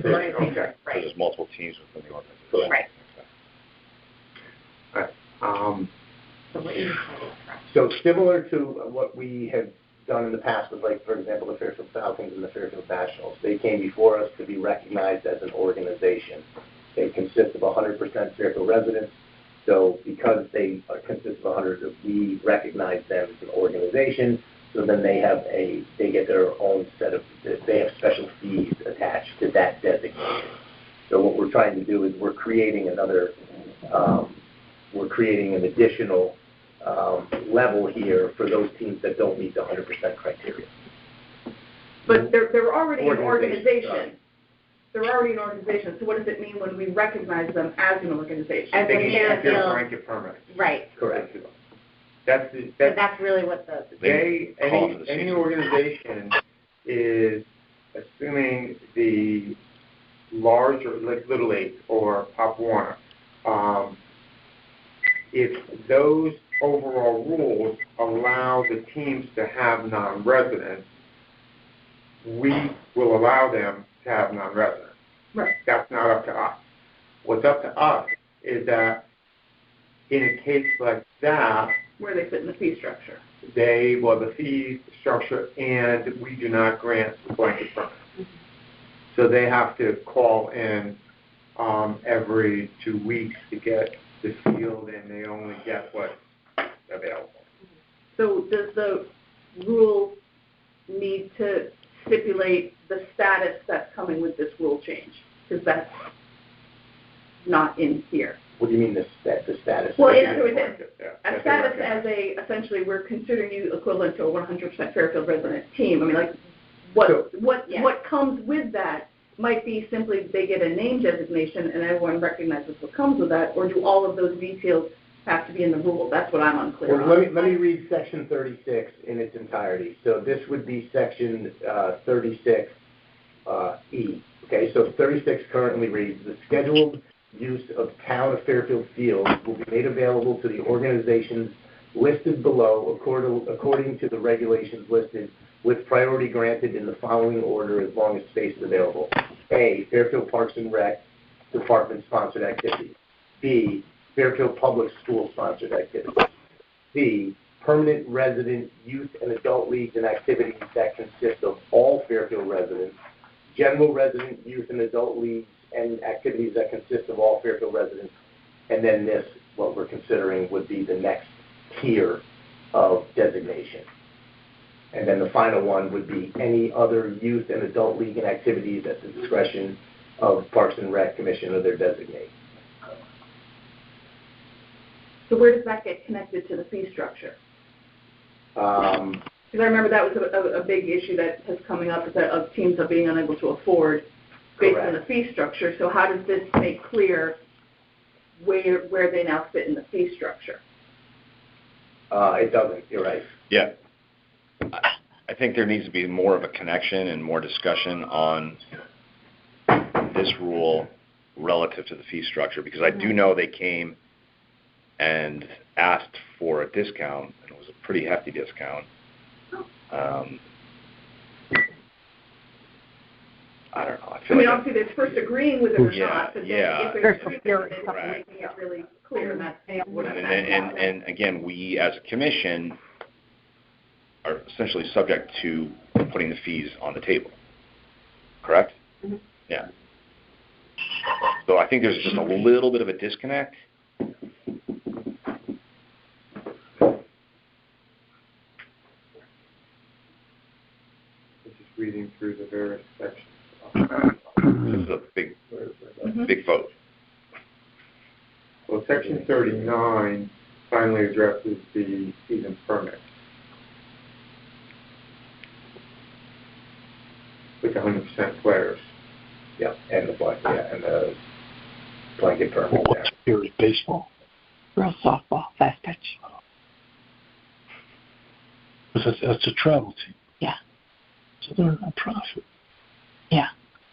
Because Right, there's multiple teams within the organization. right. So what you So similar to what we have done in the past with, like, for example, the Fairfield Falcons and the Fairfield Nationals, they came before us to be recognized as an organization. They consist of 100% Fairfield residents. So because they consist of 100, we recognize them as an organization. So then they get their own set of, they have special fees attached to that designation. So what we're trying to do is we're creating an additional level here for those teams that don't meet the 100% criteria. But they're already an Organization, organization. They're already an organization, so what does it mean when we recognize them as an organization? As They a can get their Fairfield, blanket permit. right, Correct. That's, so that's, that's really what the, Call for the any season. organization is assuming the larger, like Little League or Pop Warner. If those overall rules allow the teams to have non-residents, we will allow them to have non-residents. Right. That's not up to us. What's up to us is that in a case like that, Where they fit in the fee structure. the fee structure, and we do not grant the blanket permit. So they have to call in every 2 weeks to get the field, and they only get what's available. So does the rule need to stipulate the status that's coming with this rule change? Because that's not in here. What do you mean the status? Well, Yeah, a status as essentially, we're considering you equivalent to a 100% Fairfield resident team. I mean, like, what comes with that might be simply they get a name designation and everyone recognizes what comes with that, or do all of those details have to be in the rule? That's what I'm unclear on. Let me read section 36 in its entirety. So this would be section 36 E. Okay, so 36 currently reads, the scheduled use of Town of Fairfield fields will be made available to the organizations listed below according to the regulations listed, with priority granted in the following order as long as space is available. A, Fairfield Parks and Rec Department sponsored activities. B, Fairfield Public School sponsored activities. C, permanent resident youth and adult leagues and activities that consist of all Fairfield residents, general resident youth and adult leagues and activities that consist of all Fairfield residents, and then this, what we're considering, would be the next tier of designation. And then the final one would be any other youth and adult league and activities at the discretion of Parks and Rec Commission or their designate. So where does that get connected to the fee structure? Because I remember that was a big issue that has coming up, is that of teams are being unable to afford based on the fee structure. So how does this make clear where they now fit in the fee structure? It doesn't, you're right. Yeah. I think there needs to be more of a connection and more discussion on this rule relative to the fee structure, because I do know they came and asked for a discount, and it was a pretty hefty discount. I don't know. I mean, obviously, there's first agreeing with it or not, but then if There's it's right. making it really clear, and that's what I'm and again, we as a commission are essentially subject to putting the fees on the table. Correct? Mm-hmm. Yeah. So I think there's just a little bit of a disconnect. Just reading through the various sections. This is a big vote. Well, section 39 finally addresses the season permit with 100% players. Yeah, and the blanket permit there. What's period baseball? Girls softball, fast pitch. Because that's a travel team. Yeah. So they're a nonprofit. Yeah,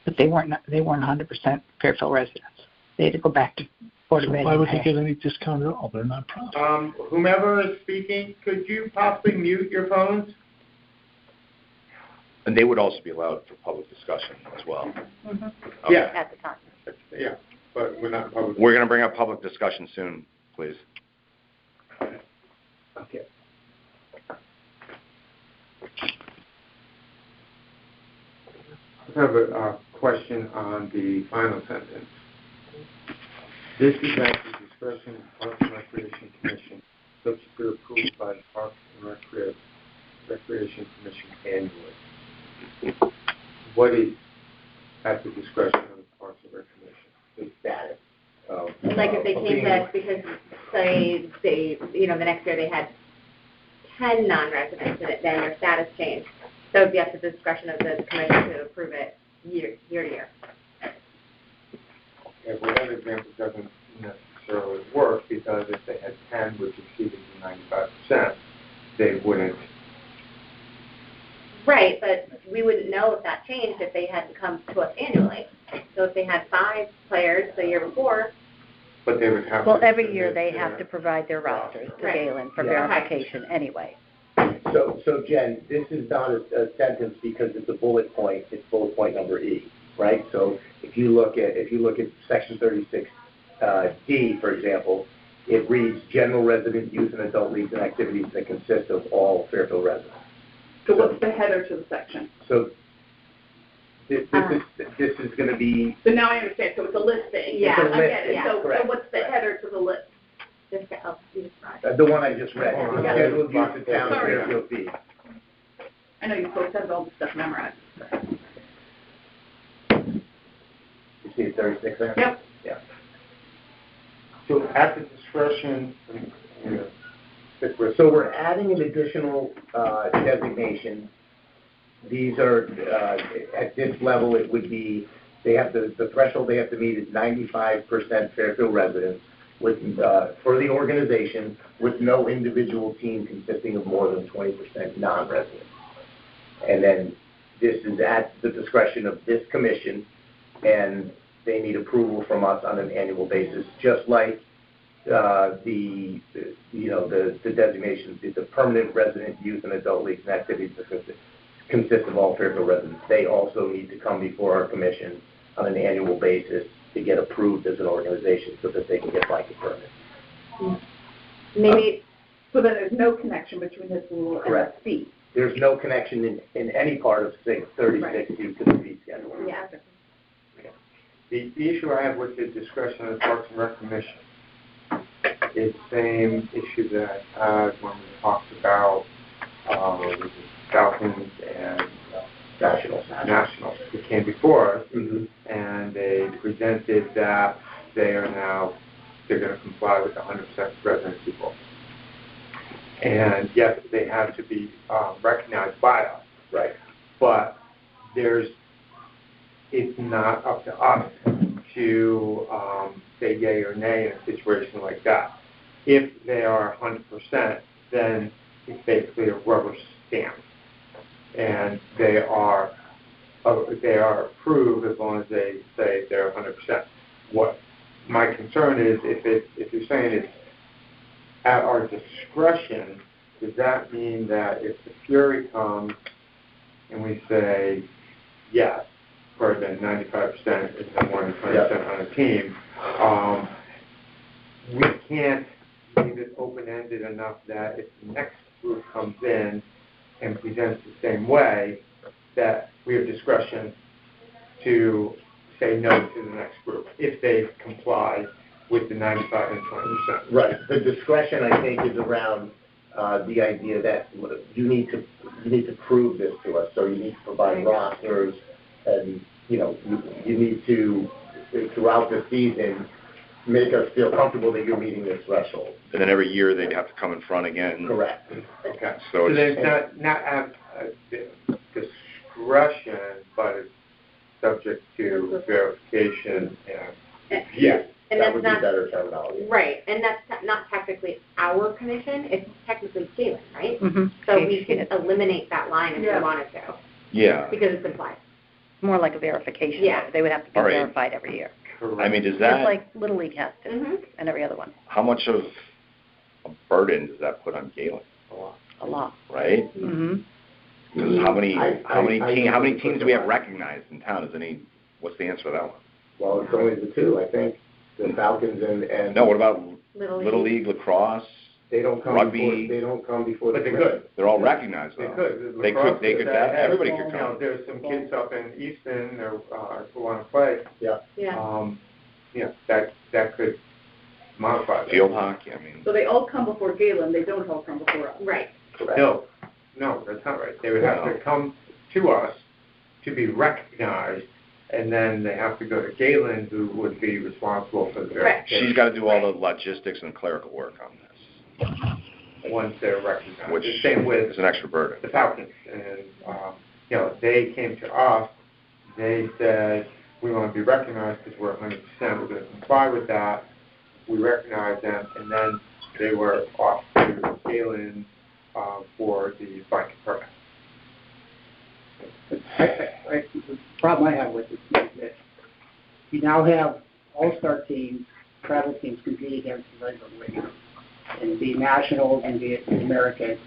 but they weren't 100% Fairfield residents. They had to go back to Board of Ed. Why would they get any discount at all? They're nonprofit. Whomever is speaking, could you possibly mute your phones? And they would also be allowed for public discussion as well. Mm-hmm. Okay. Yeah. At the time. Yeah, but we're not public. We're going to bring up public discussion soon, please. Okay. I have a question on the final sentence. This is at the discretion of the Parks and Recreation Commission, subject to approval by the Parks and Recreation Commission annually. What is at the discretion of the Parks and Rec Commission? The status of Like if they came to us because, say, the next year they had 10 non-residents in it, then their status changed. So it would be up to the discretion of the commission to approve it year to year. Okay, well, that example doesn't necessarily work, because if they had 10 which exceeded the 95%, they wouldn't. Right, but we wouldn't know if that changed if they had to come to us annually. So if they had 5 players the year before. But they would have Well, to every year submit they have to provide their rosters to Right. Galen for Yeah. verification anyway. So Jen, this is not a sentence because it's a bullet point. It's bullet point number E, right? So if you look at section 36 D, for example, it reads general resident youth and adult leagues and activities that consist of all Fairfield residents. So what's the header to the section? So this is going to be. So now I understand. So it's a listing. Yeah, It's a I get it. listing, So correct, what's the correct. header to the list? Just to help you describe. The one I just read, Yeah. scheduled use of town of Sorry. Fairfield fee. I know you folks have all the stuff memorized. You see 36 there? Yep. Yeah. So at the discretion, So we're adding an additional designation. These are, at this level, it would be, the threshold they have to meet is 95% Fairfield residents with, for the organization, with no individual team consisting of more than 20% non-residents. And then this is at the discretion of this commission, and they need approval from us on an annual basis, just like the designations, the permanent resident youth and adult leagues and activities consist of all Fairfield residents. They also need to come before our commission on an annual basis to get approved as an organization so that they can get blanket permits. Maybe. So then there's no connection between this rule and the fee. There's no connection in any part of 3060 to the fee schedule. Yeah. the issue I have with the discretion of the Parks and Rec Commission is the same issue that I had when we talked about Falcons and Nationals. Who came before us, and they presented that they're going to comply with 100% residency goal. And yes, they have to be recognized by us. Right. But it's not up to us to say yay or nay in a situation like that. If they are 100%, then it's basically a rubber stamp, and they are approved as long as they say they're 100%. What my concern is, if you're saying it's at our discretion, does that mean that if the Fury comes and we say yes, for the 95% is no more than 20% on a team, we can't leave it open-ended enough that if the next group comes in and presents the same way, that we have discretion to say no to the next group if they comply with the 95 and 20%. Right. The discretion, I think, is around the idea that you need to prove this to us. So you need to provide rosters, and you need to, throughout the season, make us feel comfortable that you're meeting this threshold. And then every year they'd have to come in front again. Correct. Okay. So it's not at discretion, but it's subject to verification and yes. And that that's would not, be better terminology. right, and that's not technically our commission, it's technically Galen, right? Mm-hmm. So we could eliminate that line if we wanted to. Yeah. Because it's implied. More like a verification. Yeah. They would have to be verified every year. I mean, does Just that, like Little League has to, and every other one. how much of a burden does that put on Galen? A lot. Right? Mm-hmm. Because how many teams do we have recognized in town? What's the answer to that one? Well, it's only the two, I think. The Falcons and no, what about Little League, lacrosse? They don't come rugby. They don't come before. But they could. They're all recognized though. They could. They could. Everybody could come. There's some kids up in Easton who want to play. Yeah. Yeah. That could modify that. Field hockey. I mean. So they all come before Galen. They don't all come before us. Right. Correct. No, that's not right. They would have to come to us to be recognized, and then they have to go to Galen, who would be responsible for the verification. She's got to do all the logistics and clerical work on this. Once they're recognized. Which the same with is an extra burden. the Falcons. And, they came to us, they said, we want to be recognized because we're 100%, we're going to comply with that. We recognized them, and then they were off to Galen for the blanket permit. The problem I have with it is that you now have all-star teams, travel teams competing against the regular league, and the Nationals and the Americans.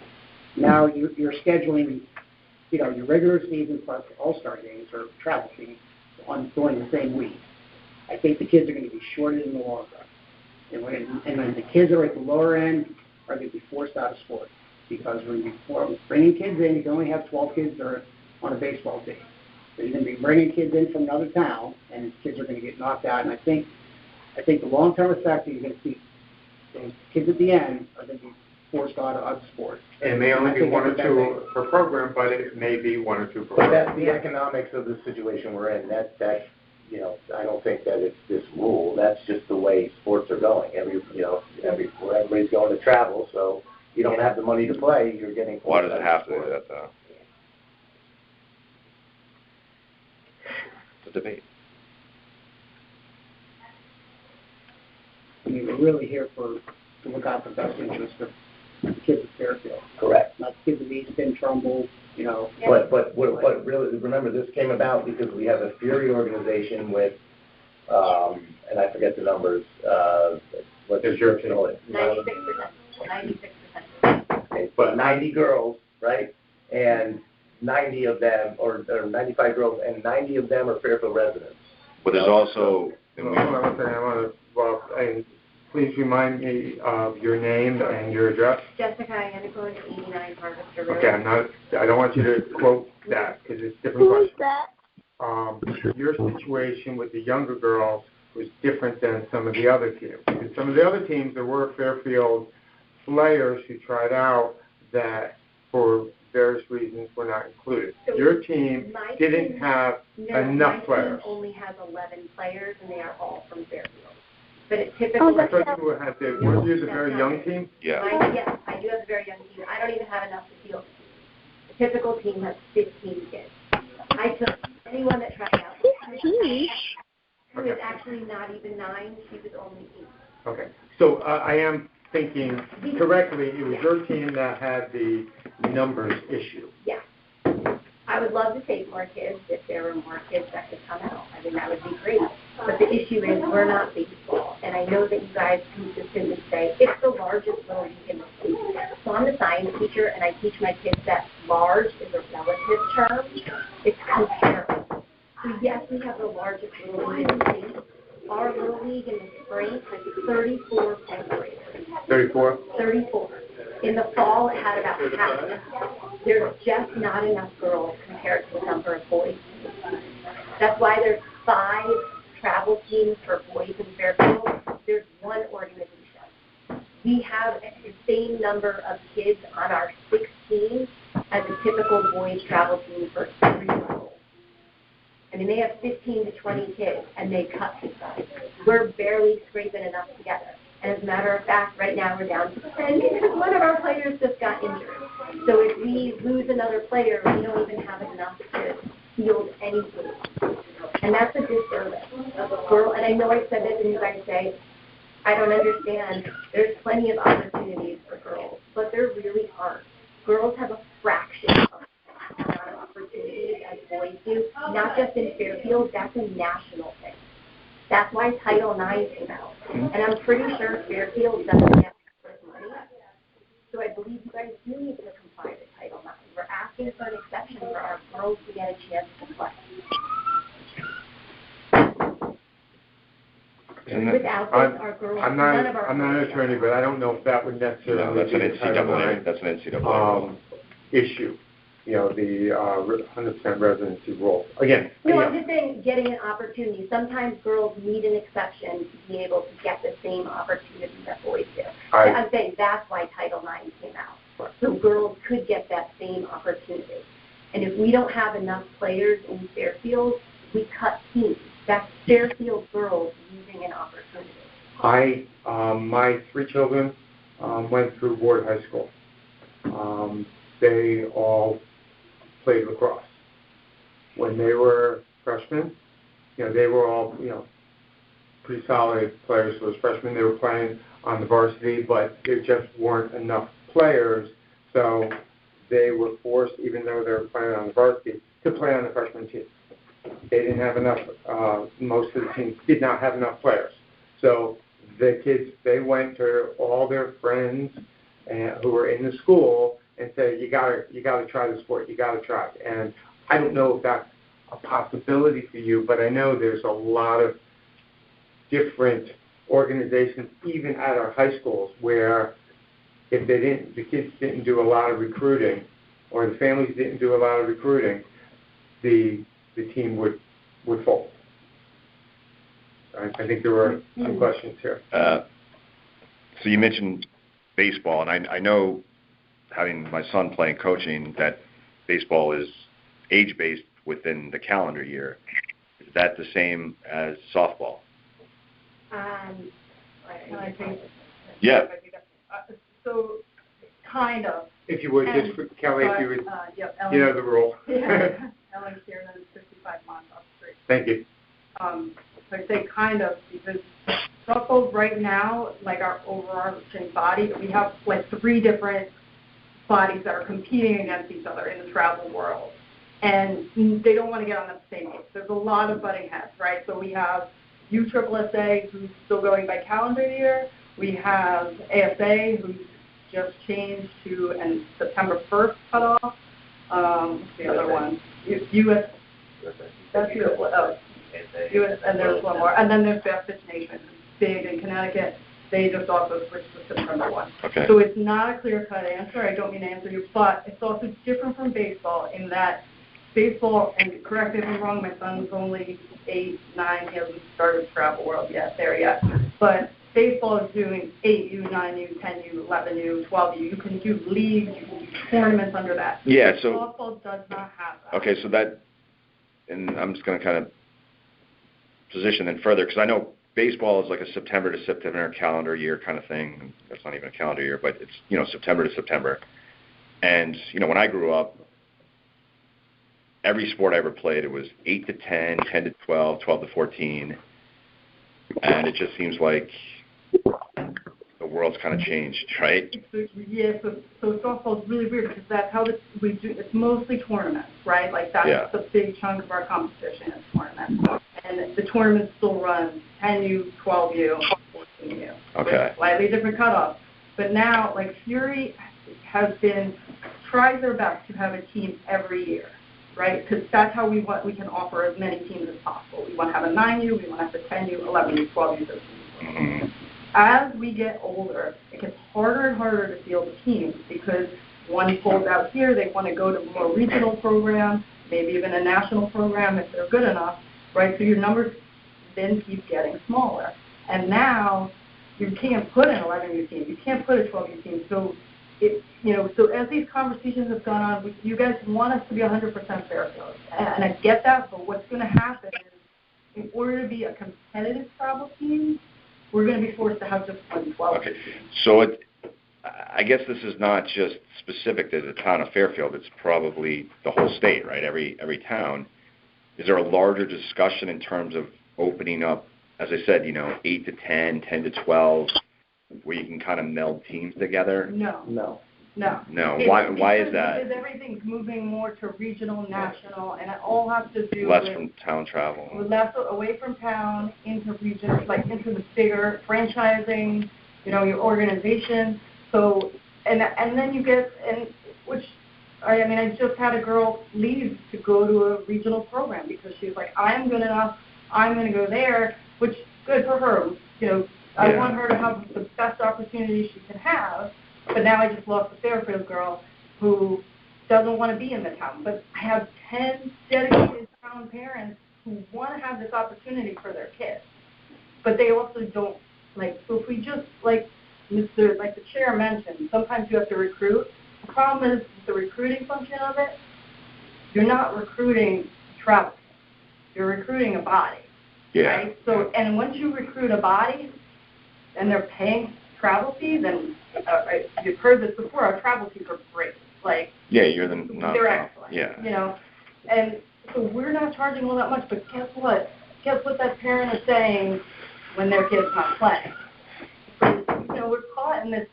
Now you're scheduling, your regular season plus all-star games or travel teams during the same week. I think the kids are going to be shorted in the long run. And then the kids are at the lower end are going to be forced out of sports because when you're bringing kids in, you can only have 12 kids that are on a baseball team. So you're going to be bringing kids in from another town, and kids are going to get knocked out. And I think the long-term effect that you're going to see, those kids at the end are going to be forced out of sport. And it may only I be think one or that's two per program, but it may be one or two per But program. that's the economics of the situation we're in. That, you know, I don't think that it's this rule. That's just the way sports are going. Everybody's going to travel, so you don't have the money to play, you're getting. Why does it have to do that, though? It's a debate. I mean, we're really here to look out for the best interest of the kids at Fairfield. Correct. Not kids of Easton, Trumbull, you know. But really, remember, this came about because we have a Fury organization with, and I forget the numbers, what is your, 96%. 96%. Okay, but 90 girls, right? And 90 of them, or 95 girls, and 90 of them are Fairfield residents. But there's also, Hold on one second, I want to, well, and please remind me of your name and your address. Jessica Iannico, 89 Harvester Road. Okay, I don't want you to quote that, because it's different questions. Your situation with the younger girls was different than some of the other teams. In some of the other teams, there were Fairfield players who tried out that, for various reasons, were not included. So your team didn't have enough players. My team only has 11 players, and they are all from Fairfield. But it typically... I thought you had weren't you the very young team? Yeah. Yes, I do have a very young team. I don't even have enough to field. The typical team has 15 kids. I took anyone that tried out. Who is actually not even 9. She was only 8. Okay. So I am thinking correctly, it was your team that had the numbers issue. Yeah. I would love to take more kids if there were more kids that could come out. I mean, that would be great. But the issue is we're not baseball. And I know that you guys consistently say it's the largest little league in the state. So I'm the science teacher, and I teach my kids that large is a relative term. It's comparable. So yes, we have the largest little league in the state. Our little league in the spring has 34 10th graders. 34? 34. In the fall, it had about half. There's just not enough girls compared to the number of boys. That's why there's 5 travel teams for boys in Fairfield. There's 1 organization. We have the same number of kids on our 6 teams as a typical boys travel team for 3 levels. I mean, they have 15 to 20 kids, and they cut people. We're barely scraping enough together. And as a matter of fact, right now we're down to 10 because one of our players just got injured. So if we lose another player, we don't even have enough to field anything. And that's a disservice of a girl. And I know I said this, and you guys say, I don't understand. There's plenty of opportunities for girls, but there really aren't. Girls have a fraction of the amount of opportunities as boys do, not just in Fairfield. That's a national thing. That's why Title IX came out. And I'm pretty sure Fairfield doesn't get money. So I believe you guys do need to comply with Title IX. We're asking for an exception for our girls to get a chance to play. Without this, our girls, I'm not an attorney, but I don't know if that would necessarily No, that's an be a Title NCAA. IX, That's an NCAA. Issue. You know, the 100% residency rule. Again. No, I'm just saying getting an opportunity. Sometimes girls need an exception to be able to get the same opportunity that boys do. I'm saying that's why Title IX came out. Right. So girls could get that same opportunity. And if we don't have enough players in Fairfield, we cut teams. That's Fairfield girls losing an opportunity. My 3 children went through Ward High School. They all played lacrosse. When they were freshmen, you know, they were all, you know, pretty solid players as freshmen. They were playing on the varsity, but there just weren't enough players, so they were forced, even though they were playing on the varsity, to play on the freshman team. They didn't have enough, most of the teams did not have enough players. So the kids, they went to all their friends who were in the school and said, you gotta try the sport, you gotta try it. And I don't know if that's a possibility for you, but I know there's a lot of different organizations, even at our high schools, where if the kids didn't do a lot of recruiting, or the families didn't do a lot of recruiting, the team would fold. I think there were some questions here. So you mentioned baseball, and I know, having my son playing coaching, that baseball is age-based within the calendar year. Is that the same as softball? Can I take? Yeah. So, kind of. If you would, just for Kelly, if you would, Yep, you know the rule. Yeah, Ellen Kieran, 55 months up the street. Thank you. So I say kind of because softball right now, like our overarching body, we have like 3 different bodies that are competing against each other in the travel world. And they don't want to get on the same page. There's a lot of butting heads, right? So we have USSSA, who's still going by calendar year. We have ASA, who's just changed to and September 1st cutoff. What's the other one? US. That's US. Oh, US, and there's one more. And then there's Bass Fish Nation, big in Connecticut. They just also switched to September 1. Okay. So it's not a clear-cut answer. I don't mean to answer you, but it's also different from baseball in that baseball, and correct me if I'm wrong, my son's only 8, 9, he hasn't started travel world yet, but baseball is doing 8U, 9U, 10U, 11U, 12U. You can do leagues, you can do tournaments under that. Yeah, so softball does not have that. Okay, so that, and I'm just going to kind of position then further, because I know baseball is like a September to September calendar year kind of thing. That's not even a calendar year, but it's, September to September. And, when I grew up, every sport I ever played, it was 8 to 10, 10 to 12, 12 to 14. And it just seems like the world's kind of changed, right? Yeah, so softball is really weird because that's how we do. It's mostly tournaments, right? Like that's the big chunk of our competition is tournaments. And the tournaments still run 10U, 12U, 14U. Okay. Slightly different cutoffs. But now, like Fury has tried their best to have a team every year, right? Because that's how we can offer as many teams as possible. We want to have a 9U, we want to have a 10U, 11U, 12U, 13U. Mm-hmm. As we get older, it gets harder and harder to field teams because one pulls out here, they want to go to a more regional program, maybe even a national program if they're good enough, right? So your numbers then keep getting smaller. And now you can't put an 11U team, you can't put a 12U team. So so as these conversations have gone on, you guys want us to be 100% Fairfield. And I get that, but what's going to happen is in order to be a competitive travel team, we're going to be forced to have just 12. Okay. So I guess this is not just specific to the town of Fairfield. It's probably the whole state, right? Every town. Is there a larger discussion in terms of opening up, as I said, 8 to 10, 10 to 12, where you can kind of meld teams together? No. Why is that? Because everything's moving more to regional, national, and it all has to do less with from town travel. Less away from town into region, like into the bigger franchising, your organization. So and then you get I just had a girl leave to go to a regional program because she's like, I'm good enough, I'm going to go there, which good for her. I want her to have the best opportunity she can have. But now I just lost a Fairfield girl who doesn't want to be in the town. But I have 10 dedicated town parents who want to have this opportunity for their kids. But they also don't, so if we just, like the chair mentioned, sometimes you have to recruit. The problem is the recruiting function of it, you're not recruiting travel. You're recruiting a body. Yeah. Right? So, and once you recruit a body and they're paying travel fees, and you've heard this before, our travel fees are great. You're the they're excellent. Yeah. And so we're not charging all that much, but guess what? Guess what that parent is saying when their kid's not playing? So, we're caught in this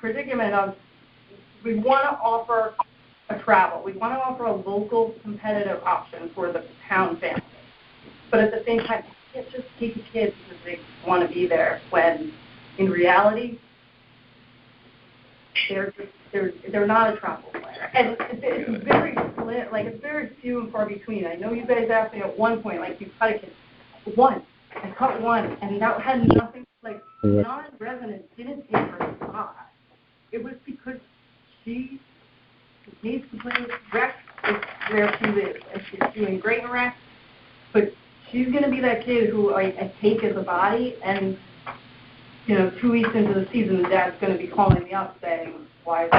predicament of we want to offer a travel. We want to offer a local competitive option for the town family. But at the same time, you can't just take the kids because they want to be there when in reality, they're not a travel player, and it's very split. It's very few and far between. I know you guys asked me at one point, you cut a kid. I cut one, and that had nothing. Non-residents didn't take her spot. It was because she needs to play rec where she lives, and she's doing great in rec. But she's going to be that kid who I take as a body, and 2 weeks into the season, the dad's going to be calling me up saying, why is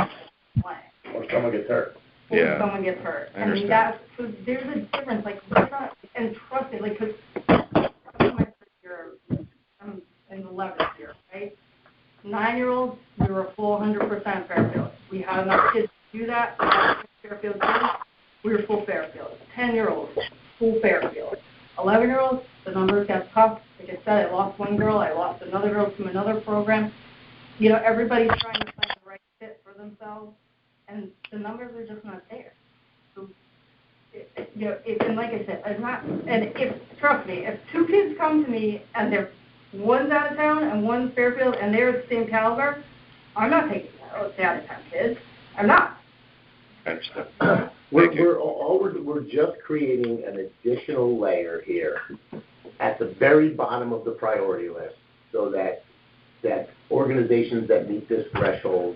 he playing? Or someone gets hurt. Or someone gets hurt. I understand. So there's a difference. Like, we're not, and trust me, like, because I'm in the 11th year, right? 9-year-olds, we were full 100% Fairfield. We had enough kids to do that. Fairfield kids, we were full Fairfield. 10-year-olds, full Fairfield. 11-year-olds, the numbers got tough. Like I said, I lost one girl. I lost another girl from another program. Everybody's trying to find the right fit for themselves, and the numbers are just not there. So, and like I said, it's not. And trust me, if 2 kids come to me and one's out of town and one's Fairfield and they're the same caliber, I'm not taking out of town kids. I'm not. I understand. We're just creating an additional layer here at the very bottom of the priority list, so that organizations that meet this threshold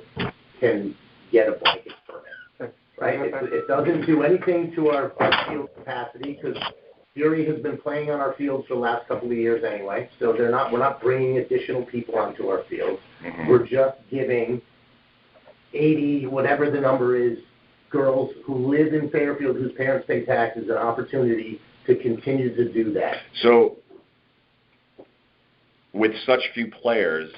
can get a blanket permit. Right? It doesn't do anything to our field capacity, because Fury has been playing on our fields for the last couple of years anyway, so we're not bringing additional people onto our fields. Mm-hmm. We're just giving 80, whatever the number is, girls who live in Fairfield, whose parents pay taxes, an opportunity to continue to do that. So, with such few players,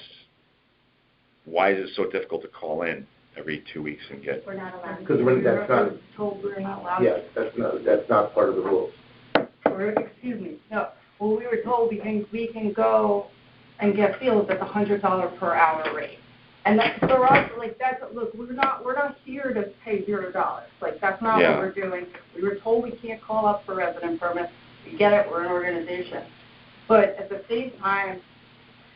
why is it so difficult to call in every 2 weeks and get? We're not allowed. Because that's not. Told we're not allowed. Yes, that's not part of the rules. Or, excuse me, no. Well, we were told we can go and get fields at the $100 per hour rate. And that's for us, like, look, we're not here to pay $0. Like, that's not what we're doing. We were told we can't call up for resident permits. We get it, we're an organization. But at the same time,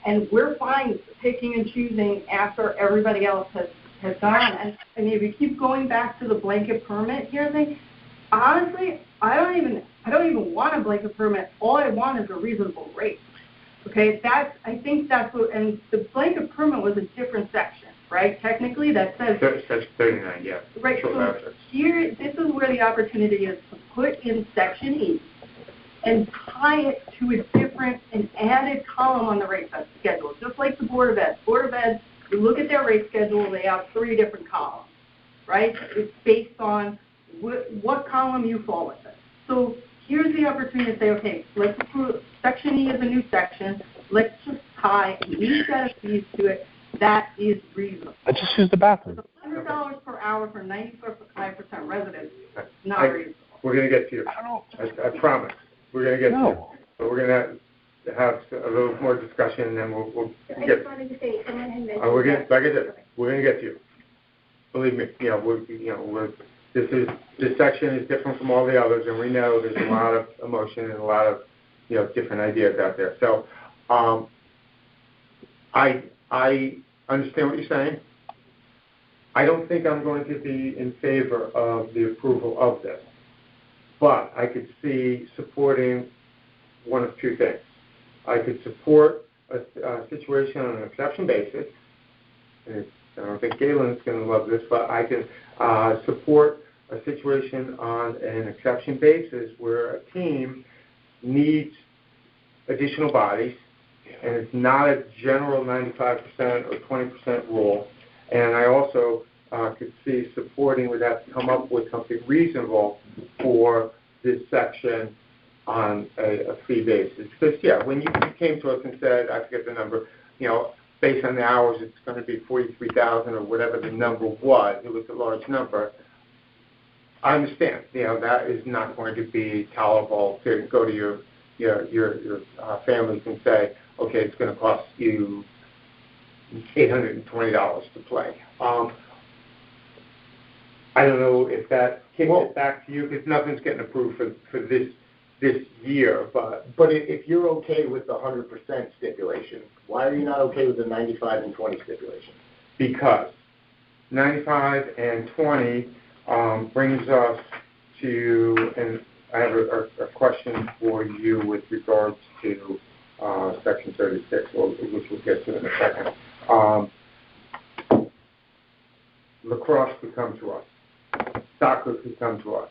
and we're fine picking and choosing after everybody else has gone. And I mean, if we keep going back to the blanket permit here thing, honestly, I don't even want a blanket permit. All I want is a reasonable rate. Okay, I think that's what, and the blanket permit was a different section, right? Technically, that says Section 39, yeah. Right. So here, this is where the opportunity is to put in Section E and tie it to an added column on the rate schedule, just like the Board of Ed. Board of Ed, you look at their rate schedule, they have 3 different columns, right? It's based on what column you fall within. So here's the opportunity to say, okay, let's approve, Section E is a new section, let's just tie a new set of fees to it. That is reasonable. I just used the bathroom. $100 per hour for 95% residents, not reasonable. We're going to get to you. I promise. We're going to get to you. But we're going to have a little more discussion, and then we'll I get. just wanted to say, someone had mentioned. Like I said, we're going to get to you. Believe me. This section is different from all the others, and we know there's a lot of emotion and a lot of different ideas out there. So, I understand what you're saying. I don't think I'm going to be in favor of the approval of this, but I could see supporting one of 2 things. I could support a situation on an exception basis, and I don't think Galen's going to love this, but I can support a situation on an exception basis where a team needs additional bodies, and it's not a general 95% or 20% rule. And I also could see supporting would have to come up with something reasonable for this section on a fee basis. Because, when you came to us and said, I forget the number, based on the hours, it's going to be $43,000 or whatever the number was. It was a large number. I understand. That is not going to be tolerable to go to your families and say, okay, it's going to cost you $820 to play. I don't know if that kicks it back to you, because nothing's getting approved for this year. But if you're okay with the 100% stipulation, why are you not okay with the 95 and 20 stipulation? Because 95 and 20 brings us to, and I have a question for you with regards to Section 36, which we'll get to in a second. Lacrosse could come to us. Soccer could come to us.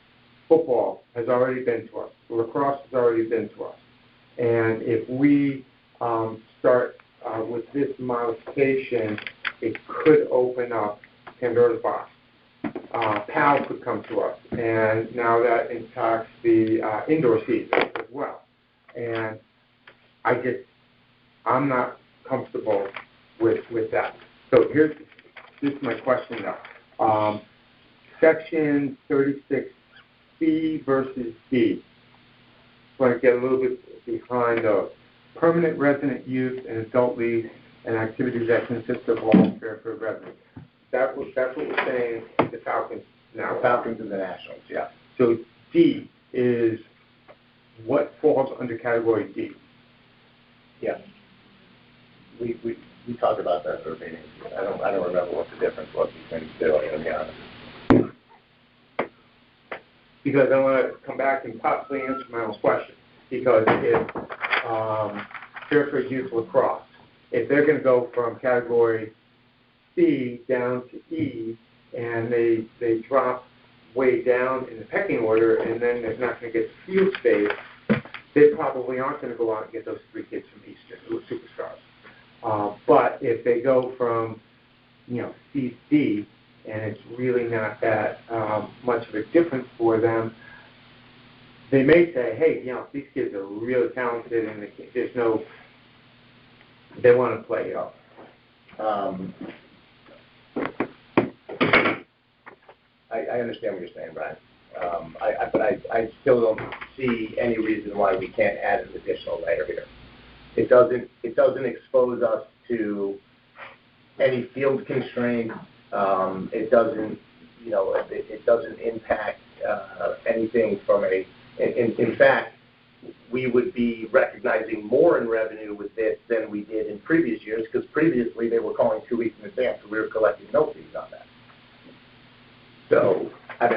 Football has already been to us. Lacrosse has already been to us. And if we start with this modification, it could open up Pandora's box. PAL could come to us, and now that impacts the indoor season as well. And I'm not comfortable with that. So this is my question now. Section 36C versus D. So I get a little bit behind those. Permanent resident youth and adult leagues and activities that consist of all Fairfield residents. That's what we're saying the Falcons now. The Falcons and the Nationals, yeah. So D is what falls under category D? Yeah. We talked about that for a meeting. I don't remember what the difference was between the two, to be honest. Because I want to come back and possibly answer my own question. Because if Fairfield Youth Lacrosse, if they're going to go from category C down to E, and they drop way down in the pecking order, and then they're not going to get field space, they probably aren't going to go out and get those 3 kids from Eastern who are superstars. But if they go from, C to D, and it's really not that much of a difference for them, they may say, hey, these kids are really talented, and they want to play, I understand what you're saying, Brian. But I still don't see any reason why we can't add an additional layer here. It doesn't expose us to any field constraints. It doesn't, it doesn't impact anything from a. In fact, we would be recognizing more in revenue with this than we did in previous years, because previously they were calling 2 weeks in advance, so we were collecting no fees on that. So, I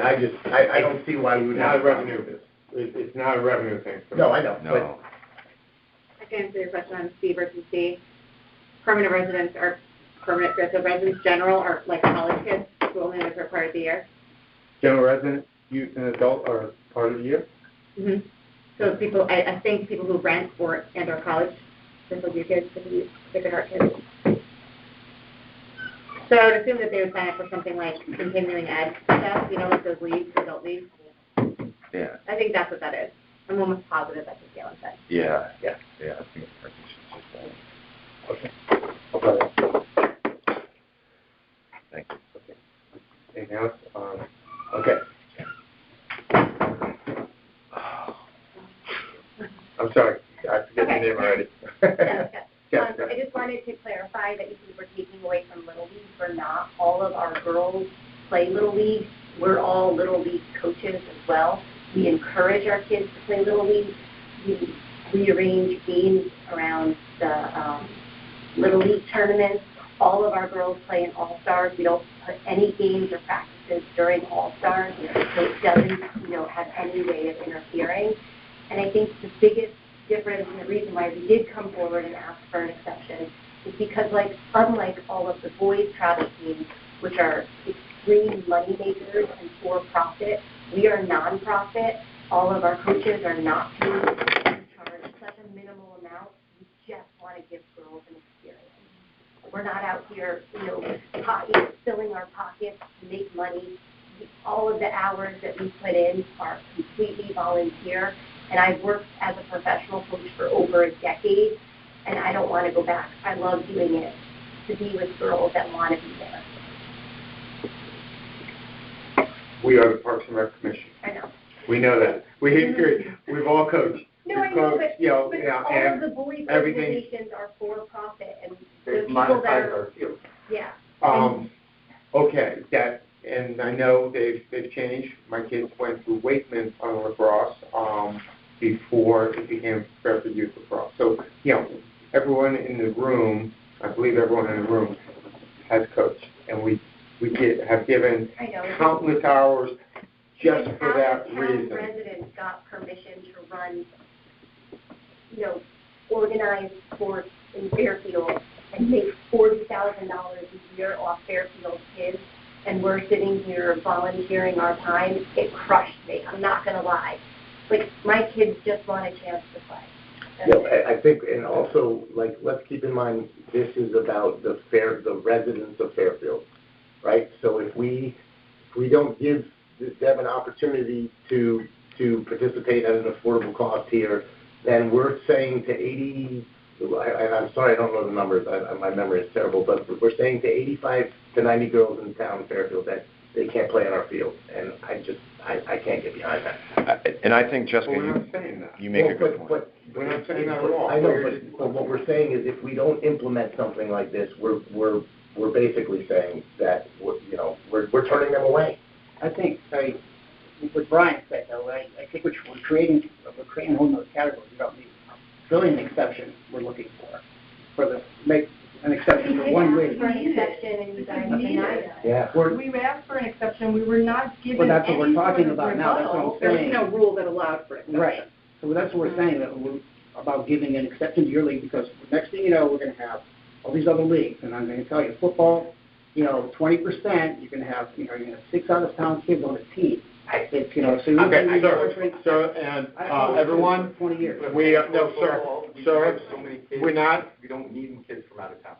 don't see why we would not have a revenue. It's not a revenue thing. No, I know. No. I can answer your question on C versus D. Permanent residents are permanent Fairfield residents. General are like college kids who only live for part of the year. General resident, youth, and adult are part of the year? Mm-hmm. So people, I think people who rent and/or college, Fairfield youth kids, Sacred Heart kids. So I would assume that they would sign up for something like continuing ed stuff, like those leagues, adult leagues. Yeah. I think that's what that is. I'm almost positive that's what Galen said. Yeah. Yeah. I think it's Okay. Thank you. Okay. Anything else? Okay. I'm sorry. I forget your name already. I just wanted to clarify that if we were taking away from Little League, we're not. All of our girls play Little League. We're all Little League coaches as well. We encourage our kids to play Little League. We arrange games around the Little League tournaments. All of our girls play in All-Stars. We don't put any games or practices during All-Stars, so it doesn't, have any way of interfering. And I think the biggest difference and the reason why we did come forward and ask for an exception is because, unlike all of the boys' travel teams, which are extreme money makers and for-profit, we are non-profit. All of our coaches are not paid. We charge such a minimal amount. We just want to give girls an experience. We're not out here, filling our pockets to make money. All of the hours that we put in are completely volunteer. And I've worked as a professional coach for over a decade, and I don't want to go back. I love doing it to be with girls that want to be there. We are the Parks and Rec Commission. I know. We know that. We've all coached. No, I know, but all of the boys' organizations are for-profit, and the people that are... Yeah. Okay, and I know they've changed. My kids went through Wakeman on lacrosse before it became Fairfield Youth Lacrosse. So, everyone in the room, I believe everyone in the room has coached, and we have given countless hours just for that reason. Residents got permission to run, organized sports in Fairfield and make $40,000 a year off Fairfield kids, and we're sitting here volunteering our time. It crushed me. I'm not going to lie. My kids just want a chance to play. I think, and also, like, let's keep in mind, this is about the residents of Fairfield, right? So if we don't give them an opportunity to participate at an affordable cost here, then we're saying to 80, and I'm sorry, I don't know the numbers, my memory is terrible, but we're saying to 85 to 90 girls in the town of Fairfield that they can't play on our field, and I can't get behind that. And I think, Jessica, We're not saying that. you make a good point. But We're not saying that at all. I know, but what we're saying is if we don't implement something like this, we're basically saying that we're turning them away. I think, what Brian said, though, I think we're creating a whole nother category. We don't need really an exception we're looking for make an exception for one We league. asked for an exception and you guys denied us. Yeah. We asked for an exception, we were not given Well, that's what we're any talking sort of about now, that's what I'm rebuttal. There was saying. no rule that allowed for exception. Right. So that's what we're saying, that we're about giving an exception to your league, because next thing you know, we're going to have all these other leagues, and I'm going to tell you, football, 20%, you're going to have, you're going to have 6 out-of-town kids on a team. I think, so you're Okay, going sir, and everyone, 20 years. no, sir, we're not, We don't need kids from out of town.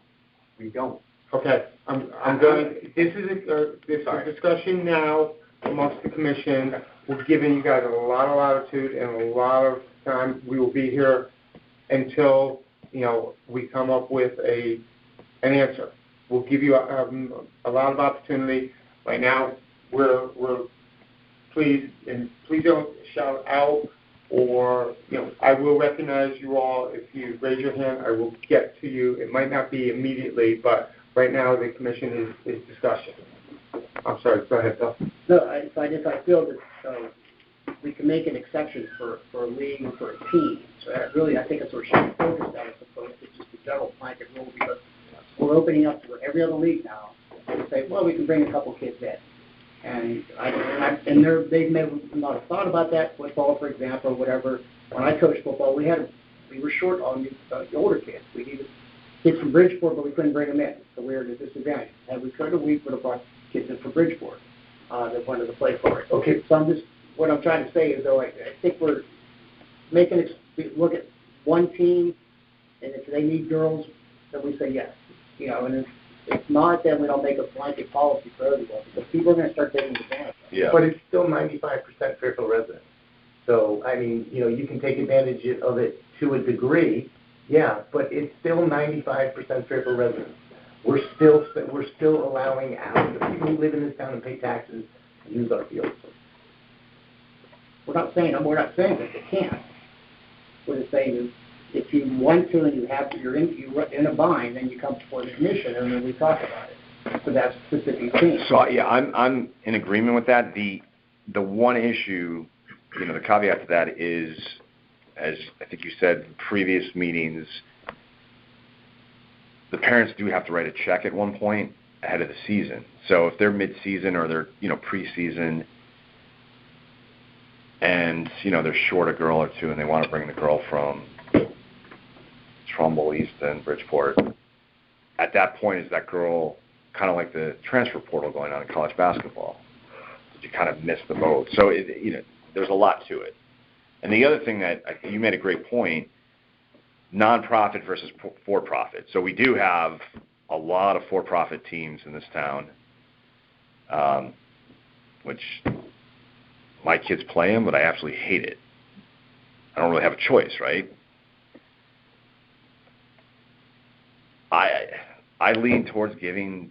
We don't. okay, I'm going, this is a discussion now amongst the commission. We're giving you guys a lot of latitude and a lot of time. We will be here until, we come up with an answer. We'll give you a lot of opportunity. Right now, we're please don't shout out, or, I will recognize you all. If you raise your hand, I will get to you. It might not be immediately, but right now the commission is discussion. I'm sorry, go ahead, Bill. No, I feel that we can make an exception for a league or for a team. So I think that's what we should focus on, as opposed to just a general blanket rule, because we're opening up to every other league now. And say, well, we can bring a couple kids in. And they've never not thought about that. Football, for example, or whatever. When I coached football, we were short on the older kids. We needed kids from Bridgeport, but we couldn't bring them in, so we were at a disadvantage. And we could have, we would have brought kids in from Bridgeport that wanted to play for it. Okay, so what I'm trying to say is, though, I think we're making look at one team, and if they need girls, then we say yes. And if not, then we don't make a blanket policy for everyone, because people are going to start taking advantage of it. Yeah. But it's still 95% Fairfield residents. So, I mean, you can take advantage of it to a degree, yeah, but it's still 95% Fairfield residents. We're still allowing the people who live in this town and pay taxes to use our fields. We're not saying that they can't. We're just saying is, if you want to and you're in a bind, then you come before the commission and then we talk about it for that specific team. So yeah, I'm in agreement with that. The one issue, the caveat to that is, as I think you said in previous meetings, the parents do have to write a check at one point ahead of the season. So if they're mid-season or they're pre-season, and they're short a girl or two, and they want to bring the girl from Trumbull, Easton, Bridgeport, at that point is that girl kind of like the transfer portal going on in college basketball? You kind of miss the boat. So there's a lot to it. And the other thing that you made a great point, nonprofit versus for-profit. So we do have a lot of for-profit teams in this town, which my kids play them, but I absolutely hate it. I don't really have a choice, right? I lean towards giving,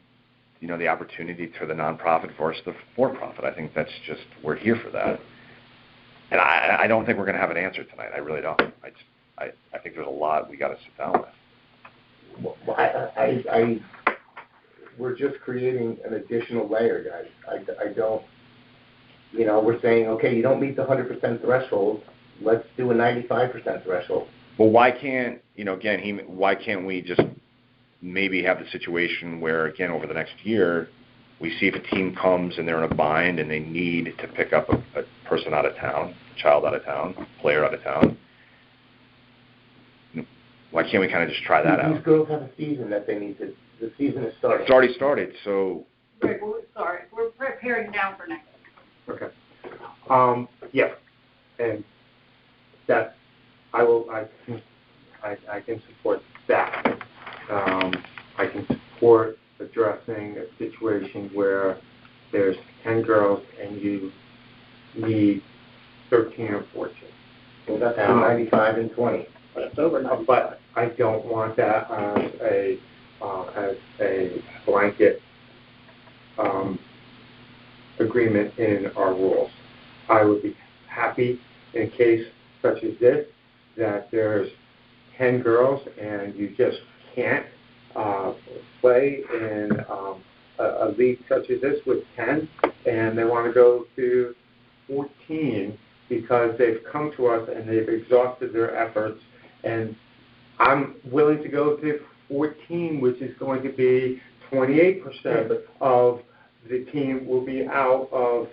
the opportunity to the nonprofit versus the for-profit. I think that's just, we're here for that. And I don't think we're going to have an answer tonight. I really don't. I think there's a lot we got to sit down with. Well, we're just creating an additional layer, guys. I don't, we're saying, okay, you don't meet the 100% threshold. Let's do a 95% threshold. Well, why can't, why can't we just maybe have the situation where, again, over the next year, we see if a team comes and they're in a bind and they need to pick up a person out of town, a child out of town, a player out of town. Why can't we kind of just try that out? These girls have a season that they need to, the season is starting. It's already started, so. Right, well, sorry, we're preparing now for next week. Okay. Yeah. And that, I I can support that. I can support addressing a situation where there's 10 girls and you need 13 or 14. Well, that's 95 and 20. But it's over 95. But I don't want that as a blanket agreement in our rules. I would be happy in a case such as this that there's 10 girls and you just can't play in a league such as this with 10 and they want to go to 14 because they've come to us and they've exhausted their efforts, and I'm willing to go to 14, which is going to be 28% of the team will be out of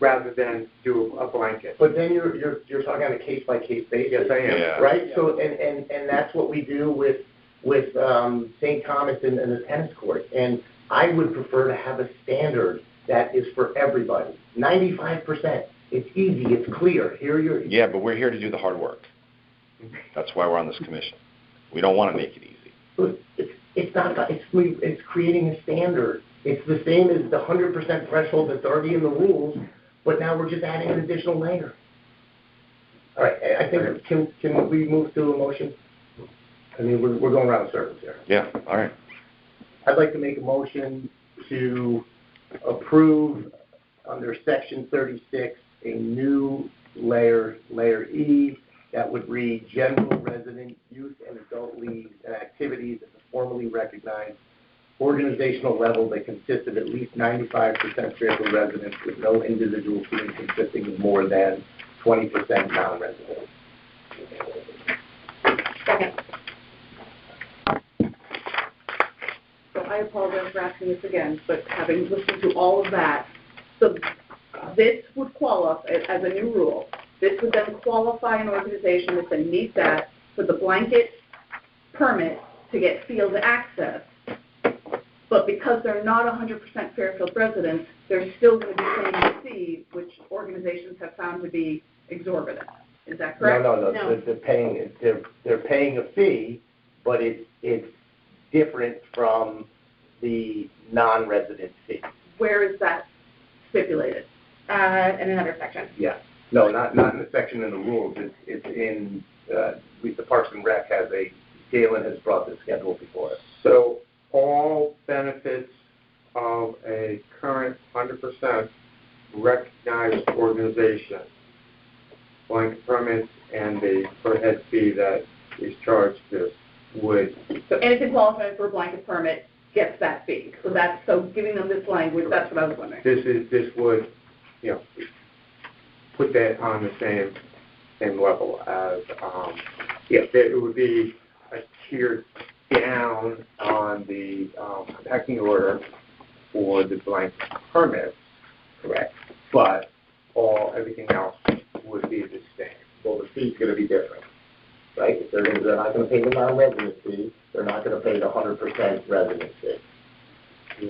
rather than do a blanket. But then you're talking on a case by case basis. Yes, I am. Yeah. Right. So and that's what we do with St. Thomas and the tennis court. And I would prefer to have a standard that is for everybody. 95%. It's easy. It's clear. Yeah, but we're here to do the hard work. That's why we're on this commission. We don't want to make it easy. It's not. It's creating a standard. It's the same as the 100% threshold that's already in the rules, but now we're just adding an additional layer. All right. I think can we move to a motion? I mean, we're going around in circles here. Yeah. All right. I'd like to make a motion to approve under Section 36 a new layer E, that would read general resident youth and adult leagues and activities at the formally recognized organizational level that consists of at least 95% Fairfield residents with no individual team consisting of more than 20% non-residents. Second. So I apologize for asking this again, but having listened to all of that, so this would qualify as a new rule. This would then qualify an organization that then needs that for the blanket permit to get field access. But because they're not 100% Fairfield residents, they're still going to be paying a fee, which organizations have found to be exorbitant. Is that correct? No. They're paying a fee, but it's different from the non-resident fee. Where is that stipulated? In another section. Yeah. No, not in the section in the rules. It's in the Parks and Rec Galen has brought the schedule before us. So all benefits of a current 100% recognized organization, blanket permits and the per head fee that is charged this would. So anything qualifying for a blanket permit gets that fee. So giving them this language, that's what I was wondering. This would, put that on the same level as, it would be a tier down on the pecking order for the blanket permits, correct? But everything else would be the same. Well, the fee's going to be different, right? If they're not going to pay the non-resident fee, they're not going to pay the 100% resident fee.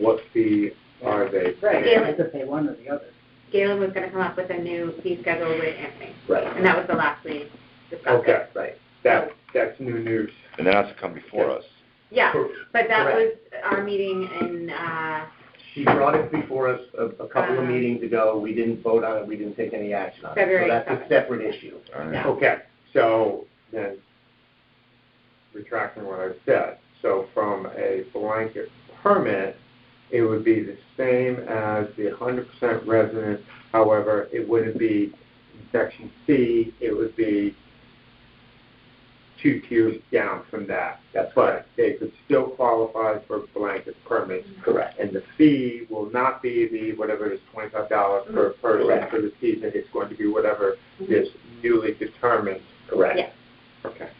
What fee are they? Right. They have to pay one or the other. Galen was going to come up with a new fee schedule with Anthony. Right. And that was the last we discussed. Okay, right. That's new news. And that has to come before us. Yeah, but that Correct. was our meeting in, She brought it before us a couple of meetings ago. We didn't vote on it. We didn't take any action on it. February So that's 7th. a separate issue. All right. Yeah. Okay, so then retracting what I said. So from a blanket permit, it would be the same as the 100% resident. However, it wouldn't be in Section C. It would be 2 tiers down from that. That's but correct. they could still qualify for blanket permits. Correct. And the fee will not be the whatever it is, $25 per person Correct. for the season. It's going to be whatever is newly determined. Correct. Yeah. Okay.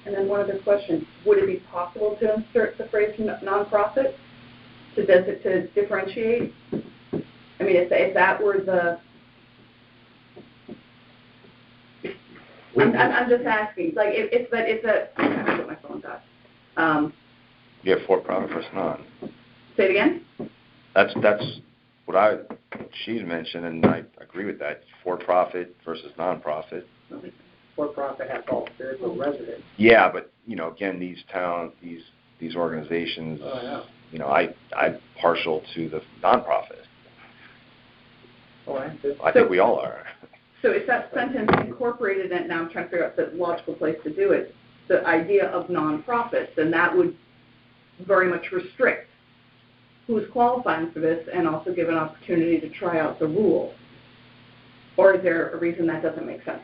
And then one other question, would it be possible to insert the phrase nonprofit to differentiate? I mean, if that were the, I'm just asking, like, it's a, I don't know what my phone does. You have for-profit versus non. Say it again? That's what she's mentioned, and I agree with that. For-profit versus non-profit. for-profit has all Fairfield residents. Yeah, but, again, these organizations, Oh, yeah. I'm partial to the nonprofit. Oh, I see. I think we all are. So if that sentence incorporated in, now I'm trying to figure out the logical place to do it, the idea of nonprofits, then that would very much restrict who's qualifying for this and also give an opportunity to try out the rules. Or is there a reason that doesn't make sense?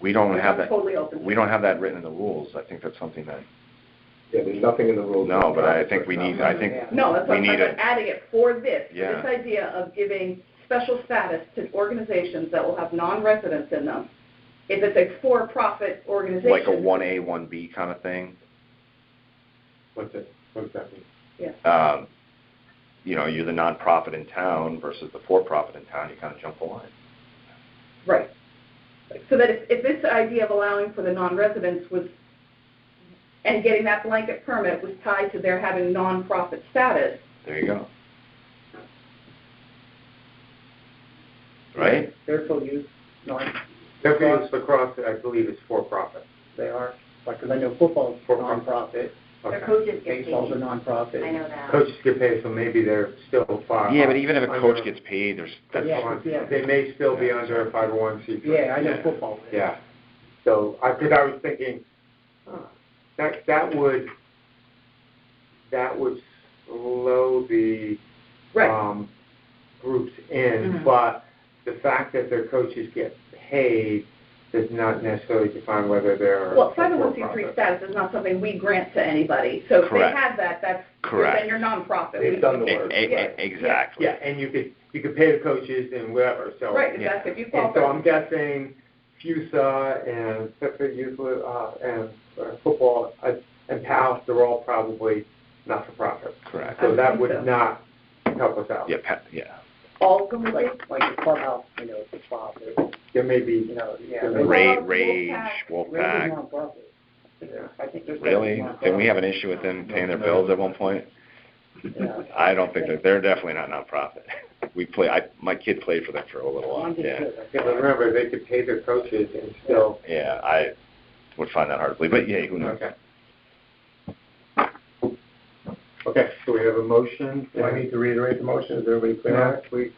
We don't have that. Totally open. We don't have that written in the rules. I think that's something that. Yeah, there's nothing in the rules. No, but I think we need. I think No, that's what we I'm need adding it for this. Yeah. This idea of giving special status to organizations that will have non-residents in them. If it's a for-profit organization. like a 1A, 1B kind of thing. What does that mean? Yeah. You're the nonprofit in town versus the for-profit in town. You kind of jump the line. Right. So that if this idea of allowing for the non-residents was, and getting that blanket permit was tied to their having nonprofit status. There you go. Right? Fairfield Youth, Fairfield Lacrosse, I believe, is for-profit. they are, because I know football's nonprofit, Their coaches get baseball's a paid. nonprofit. I know that. Coaches get paid, so maybe they're still far. Yeah, but even if a coach gets paid, that's Yeah. They may still be under a 501c3. Yeah, I know football. Yeah. So, because I was thinking, that would slow the groups in, but the fact that their coaches get paid does not necessarily define whether they're Well, 501c3 status is not something we grant to anybody. So if Correct. they have that, that's Correct. then you're nonprofit. They've done the work. Exactly. Yeah, and you could pay the coaches and whatever, so. Right, exactly. If you And qualify. so I'm guessing FUSA and Fairfield Youth and football and PAL, they're all probably not-for-profit. Correct. So that think would so. not help us out. Yeah. All going to be? Like the clubhouse, it's a profit, There may be, yeah. There may be- Well, Rage, Wolfpack. Raise Wolfpack. nonprofit. Yeah. I think there's. Really? Didn't we have an issue with them paying their bills at one point? Yeah. I don't think they're definitely not nonprofit. My kid played for them for a little while. Yeah. yeah, but remember, they could pay their coaches and still. Yeah, I would find that hard to believe, but yeah, who knows? Okay. Okay, so we have a motion. Do I need to reiterate the motion? Is everybody clear on Yeah, it?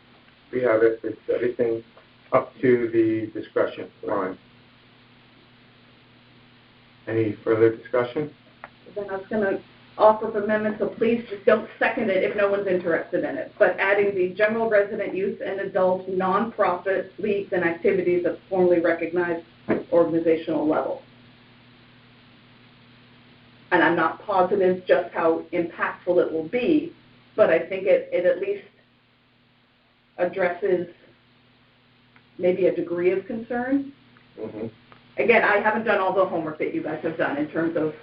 we have it. It's everything up to the discussion line. Any further discussion? Then I was going to offer up amendments, so please just don't second it if no one's interested in it. But adding the general resident youth and adult nonprofit leagues and activities at formally recognized organizational level. And I'm not positive just how impactful it will be, but I think it at least addresses maybe a degree of concern. Mm-hmm. Again, I haven't done all the homework that you guys have done in terms of,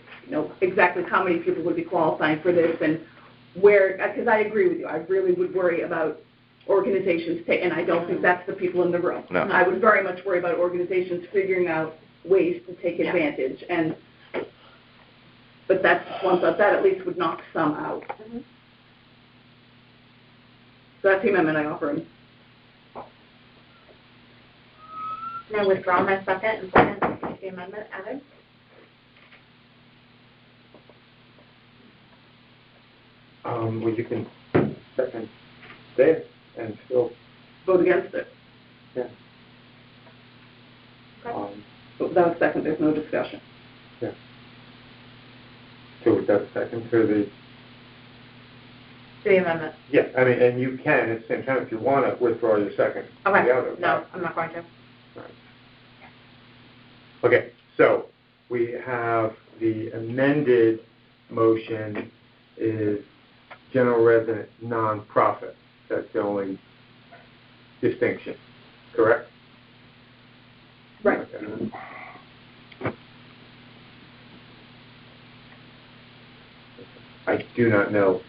exactly how many people would be qualifying for this and where, because I agree with you. I really would worry about organizations, and I don't think that's the people in the room. No. I would very much worry about organizations figuring out ways to take advantage. But that's one thought. That at least would knock some out. Mm-hmm. So that's the amendment I offer him. And I withdraw my second and second the amendment added. Well, you can second this and still, Vote against it. yeah. But without a second, there's no discussion. Yeah. So that's second to the, The amendment. yeah, I mean, and you can at the same time if you want to withdraw your second to Okay. the other. No, I'm not going to. Right. Okay, so we have the amended motion is general resident nonprofit. That's the only distinction, correct? Right. Okay. I do not know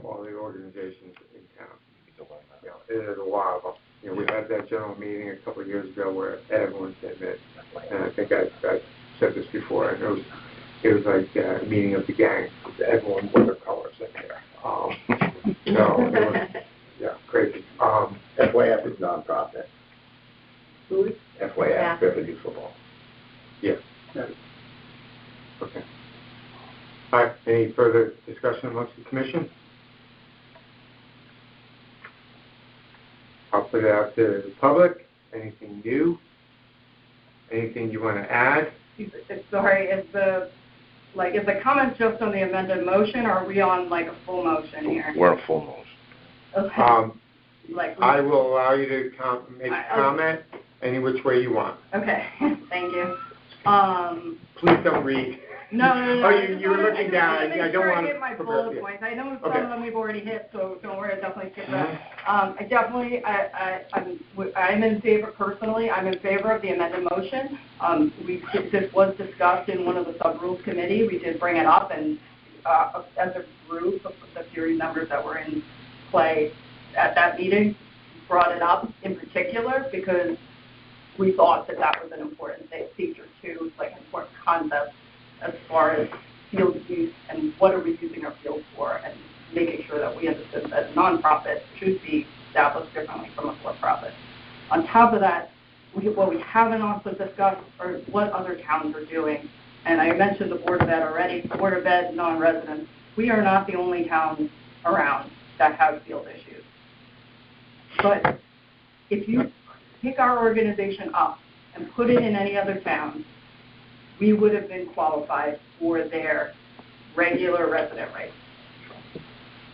all the organizations in town. It is a lot of them. We had that general meeting a couple of years ago where everyone said that, and I think I said this before, and it was like a meeting of the gang. Everyone wore their colors in there. So it was, yeah, crazy. FYF is nonprofit. Louis? FYF, Yeah. Fairfield Youth Football. Yes. Okay. All right, any further discussion amongst the commission? I'll put it out to the public. Anything new? Anything you want to add? Sorry, is the comment just on the amended motion, or are we on like a full motion here? We're in full motion. Okay. I will allow you to make a comment any which way you want. Okay, thank you. Please don't read. No. Oh, you were looking down. I don't want to. I get my bullet points. I know some of them we've already hit, so don't worry. I definitely skip that. I'm in favor personally. I'm in favor of the amended motion. This was discussed in one of the sub-rules committee. We did bring it up, and as a group of the series members that were in play at that meeting brought it up in particular because we thought that was an important feature too, like an important concept as far as field use and what are we using our field for, and making sure that we understood that nonprofit should be established differently from a for-profit. On top of that, what we haven't also discussed are what other towns are doing. And I mentioned the Board of Ed already, Board of Ed non-residents. We are not the only town around that have field issues. But if you pick our organization up and put it in any other town, we would have been qualified for their regular resident rates.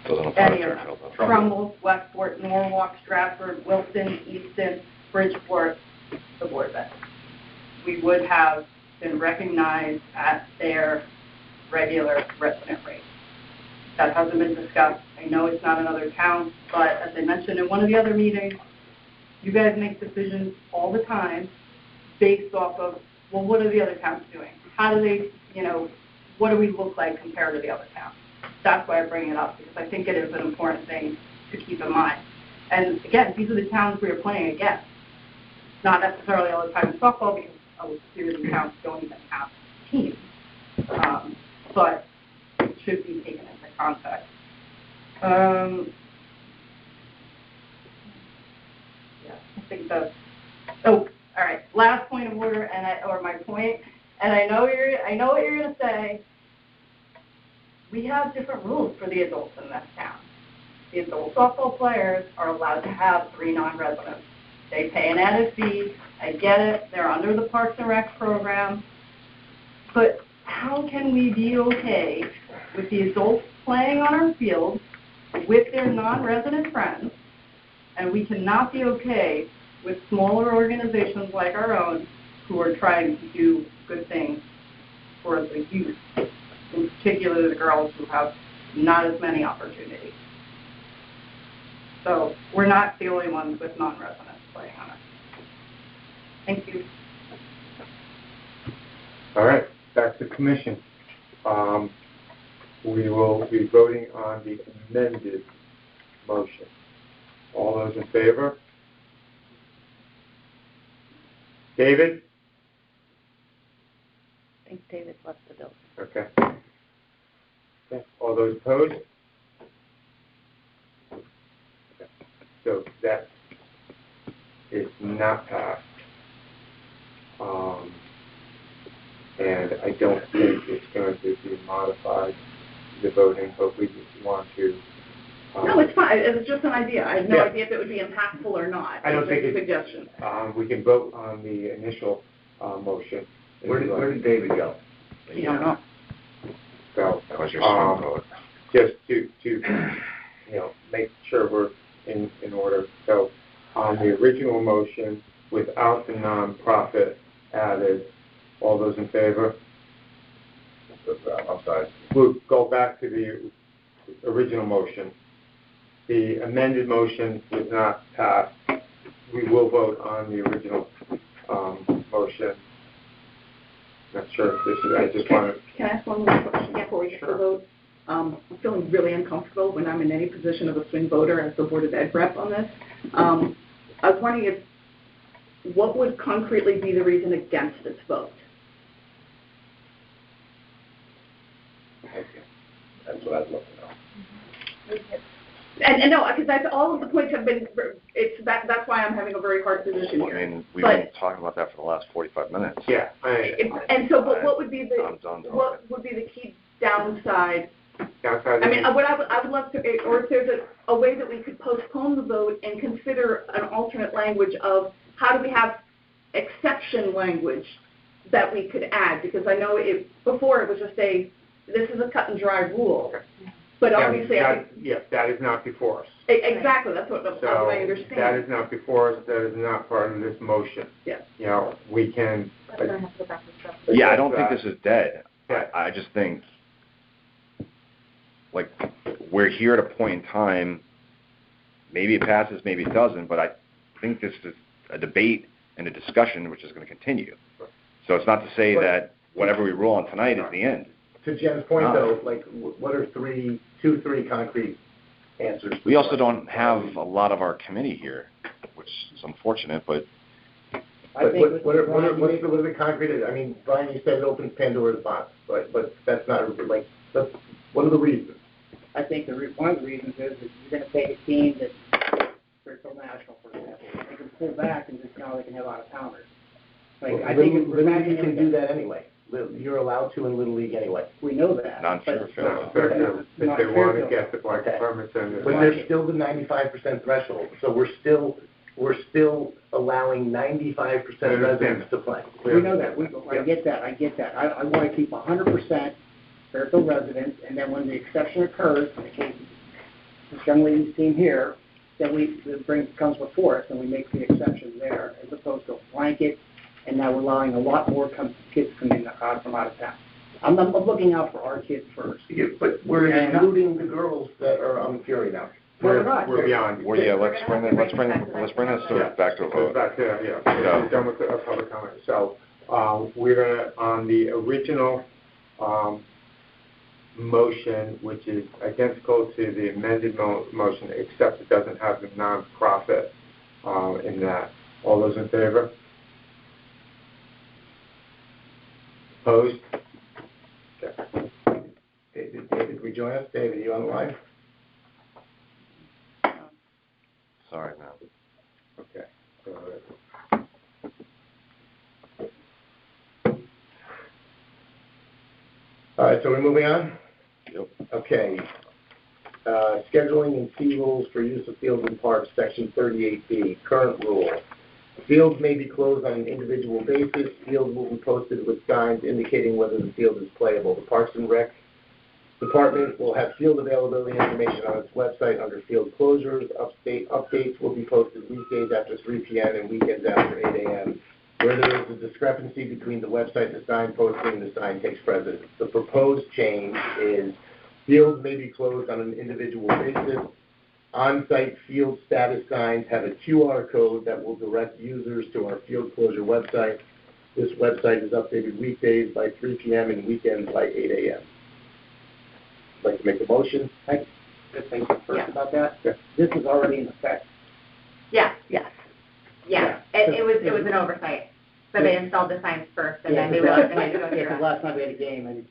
Doesn't apply to Any of them. Fairfield, though. Trumbull, Westport, Norwalk, Stratford, Wilson, Easton, Bridgeport, the Board of Ed. We would have been recognized at their regular resident rate. That hasn't been discussed. I know it's not another town, but as I mentioned in one of the other meetings, you guys make decisions all the time based off of, well, what are the other towns doing? How do they, what do we look like compared to the other towns? That's why I bring it up, because I think it is an important thing to keep in mind. And again, these are the towns we are playing against. Not necessarily all the time in softball, because a series of towns don't even have teams. But it should be taken into context. I think that's. Oh, all right. Last point of order, or my point, and I know what you're going to say. We have different rules for the adults in this town. The adult softball players are allowed to have 3 non-residents. They pay an added fee. I get it. They're under the Parks and Rec program. But how can we be okay with the adults playing on our field with their non-resident friends, and we cannot be okay with smaller organizations like our own who are trying to do good things for the youth, in particular the girls who have not as many opportunities. So we're not the only ones with non-residents playing on it. Thank you. All right, back to commission. We will be voting on the amended motion. All those in favor? David? I think David left the building. Okay. All those opposed? Okay. So that is not passed. And I don't think it's going to be modified, the voting, but we just want to... No, it's fine. It was just an idea. I have no idea if it would be impactful or not. I don't think it's... Suggestion. We can vote on the initial motion. Where did David go? You don't know. So, That was your strong vote. just to make sure we're in order. So on the original motion, without the nonprofit added, all those in favor? I'm sorry. We'll go back to the original motion. The amended motion was not passed. We will vote on the original motion. Not sure if this is, I just want to... Can I ask one more question before we get to the vote? I'm feeling really uncomfortable when I'm in any position of a swing voter as the Board of Ed rep on this. I was wondering what would concretely be the reason against this vote? That's what I'd love to know. And no, because that's, all of the points have been, that's why I'm having a very hard position I here. mean, we've been talking about that for the last 45 minutes. Yeah. And so, but what would be the key downside? Downside. I mean, what I would love to, or if there's a way that we could postpone the vote and consider an alternate language of how do we have exception language that we could add, because I know before it was just this is a cut and dry rule. But obviously, that is not before us. Exactly, that's what I understand. That is not before us, that is not part of this motion. Yeah. You know, we can. Yeah, I don't think this is dead. I just think, like, we're here at a point in time, maybe it passes, maybe it doesn't, but I think this is a debate and a discussion which is going to continue. So it's not to say that whatever we rule on tonight is the end. To Jen's point, though, like, what are three concrete answers? We also don't have a lot of our committee here, which is unfortunate, but... What are the concrete? I mean, Brian, you said it opens Pandora's box, but that's not, like, what are the reasons? I think one of the reasons is that you're going to take a team that's Fairfield National, for example. They can pull back and just now they can have out-of-towners. Like, I think Little League can do that anyway. You're allowed to in Little League anyway. We know that. Non-Fairfield. If they want to get the black departments in. But there's still the 95% threshold, so we're still allowing 95% residents to play. We know that. I get that. I want to keep 100% Fairfield residents, and then when the exception occurs, in the case of this young lady's team here, then comes before us and we make the exception there, as opposed to a blanket. And now we're allowing a lot more kids coming from out of town. I'm looking out for our kids first. Yeah, but we're including the girls that are on the Fury now. We're beyond. Let's bring this back to a vote. We're done with the public comment. So we're gonna, on the original motion, which is identical to the amended motion, except it doesn't have the nonprofit in that. All those in favor? Opposed? Okay. David, rejoin us. David, you on the line? Sorry, man. Okay. All right, so we're moving on? Yep. Okay. Scheduling and fee rules for use of fields and parks, Section 38B, current rule. Fields may be closed on an individual basis. Fields will be posted with signs indicating whether the field is playable. The Parks and Rec Department will have field availability information on its website under field closures. Updates will be posted weekdays after 3 p.m. and weekends after 8 a.m. Where there is a discrepancy between the website and the sign posting, the sign takes precedence. The proposed change is fields may be closed on an individual basis. On-site field status signs have a QR code that will direct users to our field closure website. This website is updated weekdays by 3 p.m. and weekends by 8 a.m. I'd like to make a motion. Good thing first about that. Yeah. This is already in effect. Yeah. Yes. Yeah. It was an oversight. So they installed the signs first, and then they realized they had to go through it. Last time we had a game, and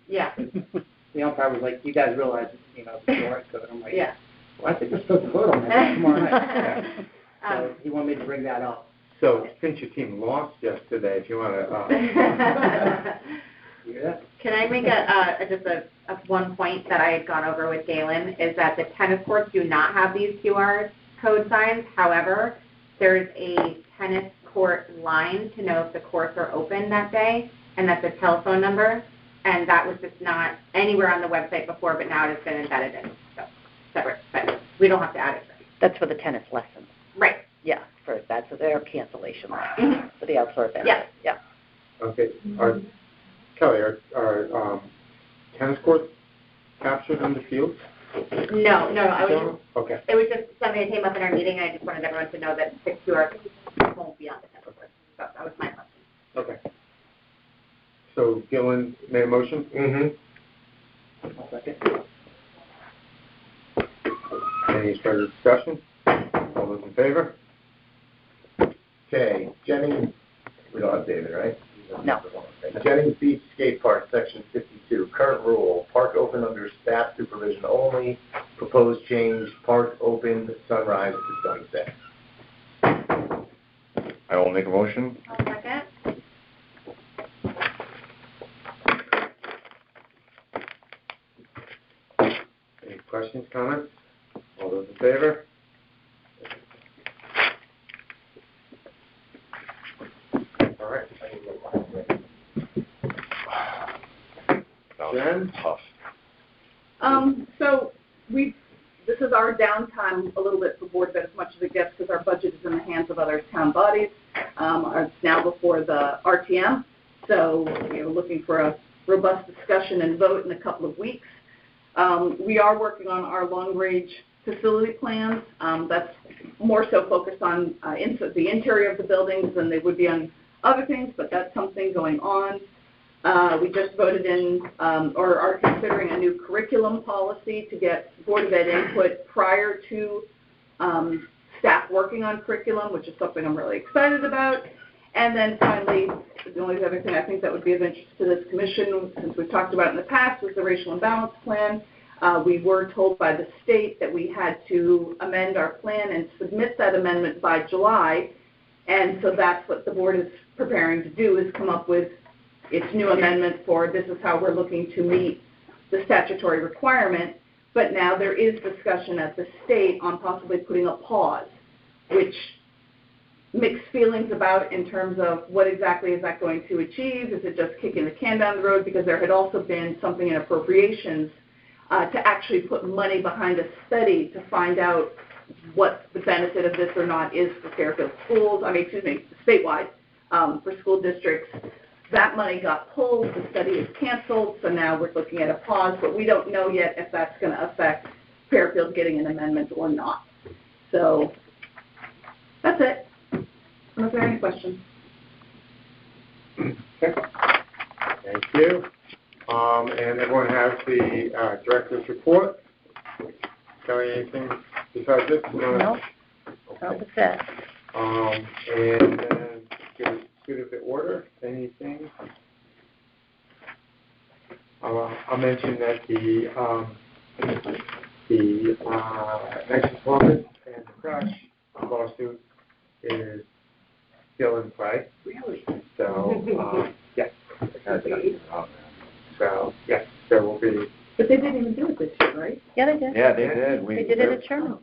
the umpire was like, "You guys realize, the QR code." I'm like, "Yeah." Well, I think we're supposed to vote on that tomorrow night. So he wanted me to bring that up. So since your team lost yesterday, if you want to... Yeah. Can I make a one point that I had gone over with Galen, is that the tennis courts do not have these QR code signs. However, there's a tennis court line to know if the courts are open that day, and that's a telephone number, and that was just not anywhere on the website before, but now it has been embedded in. So separate, but we don't have to add it. That's for the tennis lessons. Right. Yeah, that's their cancellation line for the outdoor event. Yeah. Yeah. Okay. Kelly, are tennis courts captured in the fields? No. Okay. It was just something that came up in our meeting, and I just wanted everyone to know that the QR won't be on the tennis court. So that was my question. Okay. So Gillen made a motion? Mm-hmm. I'll second. Any further discussion? All those in favor? Okay, Jennings, we don't have David, right? No. Jennings Beach Skate Park, Section 52, current rule, park open under staff supervision only, proposed change, park open sunrise to sunset. I will make a motion. I'll second. Any questions, comments? All those in favor? All right. That was Jen? tough. So this is our downtime a little bit for Board of Ed as much as it gets because our budget is in the hands of other town bodies. It's now before the RTM, so looking for a robust discussion and vote in a couple of weeks. We are working on our long-range facility plans. That's more so focused on the interior of the buildings than they would be on other things, but that's something going on. We just voted in or are considering a new curriculum policy to get Board of Ed input prior to staff working on curriculum, which is something I'm really excited about. And then finally, the only other thing I think that would be of interest to this commission, since we've talked about it in the past, was the racial imbalance plan. We were told by the state that we had to amend our plan and submit that amendment by July. And so that's what the board is preparing to do, is come up with its new amendment for this is how we're looking to meet the statutory requirement. But now there is discussion at the state on possibly putting a pause, which mixed feelings about in terms of what exactly is that going to achieve. Is it just kicking the can down the road? Because there had also been something in appropriations to actually put money behind a study to find out what the benefit of this or not is for Fairfield schools, statewide, for school districts. That money got pulled, the study is canceled, so now we're looking at a pause, but we don't know yet if that's going to affect Fairfield getting an amendment or not. So that's it. Unless there are any questions. Okay. Thank you. And everyone has the director's report. Kelly, anything besides this? No. That was it. And then to suit the order, anything? I'll mention that the Nexus Woman and the Crush lawsuit is still in play. Really? So, yes. So, yes, there will be. But they didn't even do it this year, right? Yeah, they did. Yeah, they did. They did it at Sherman.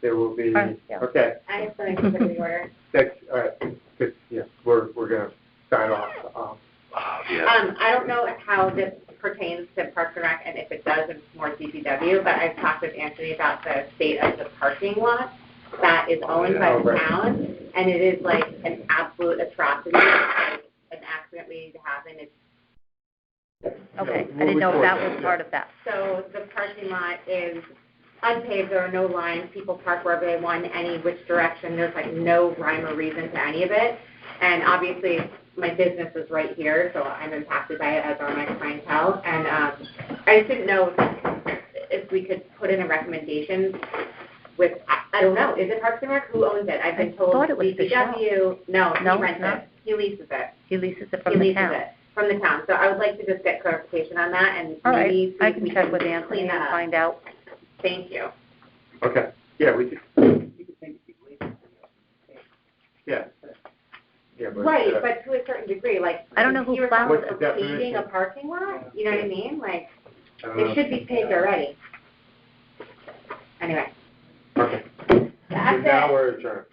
There will be. Yeah. Okay. I have something to put in the order. That's all right. Good. Yeah, we're gonna sign off. I don't know how this pertains to Parks and Rec, and if it does, it's more DPW, but I've talked with Anthony about the state of the parking lot that is owned by the town, and it is like an absolute atrocity. Like an accident waiting to happen. It's Okay, I didn't know if that was part of that. So the parking lot is unpaved, there are no lines, people park wherever they want, any which direction, there's like no rhyme or reason to any of it. And obviously my business is right here, so I'm impacted by it, as are my clientele. And I just didn't know if we could put in a recommendation with, I don't know, is it Parks and Rec? Who owns it? I've been told thought it was DPW. No, No, he rents no. it. He leases it. He leases it from the town. From the town. So I would like to just get clarification on that, and All right, maybe I can check with Anthony clean that and up. find out. Thank you. Okay. Yeah, we could. Yeah. Yeah, but, Right, but to a certain degree, like, I don't know who if you're plows responsible it. for paving a parking lot, you know what I mean? Like, I don't it know. should be paved already. Anyway, Okay. that's So now it. we're adjourned.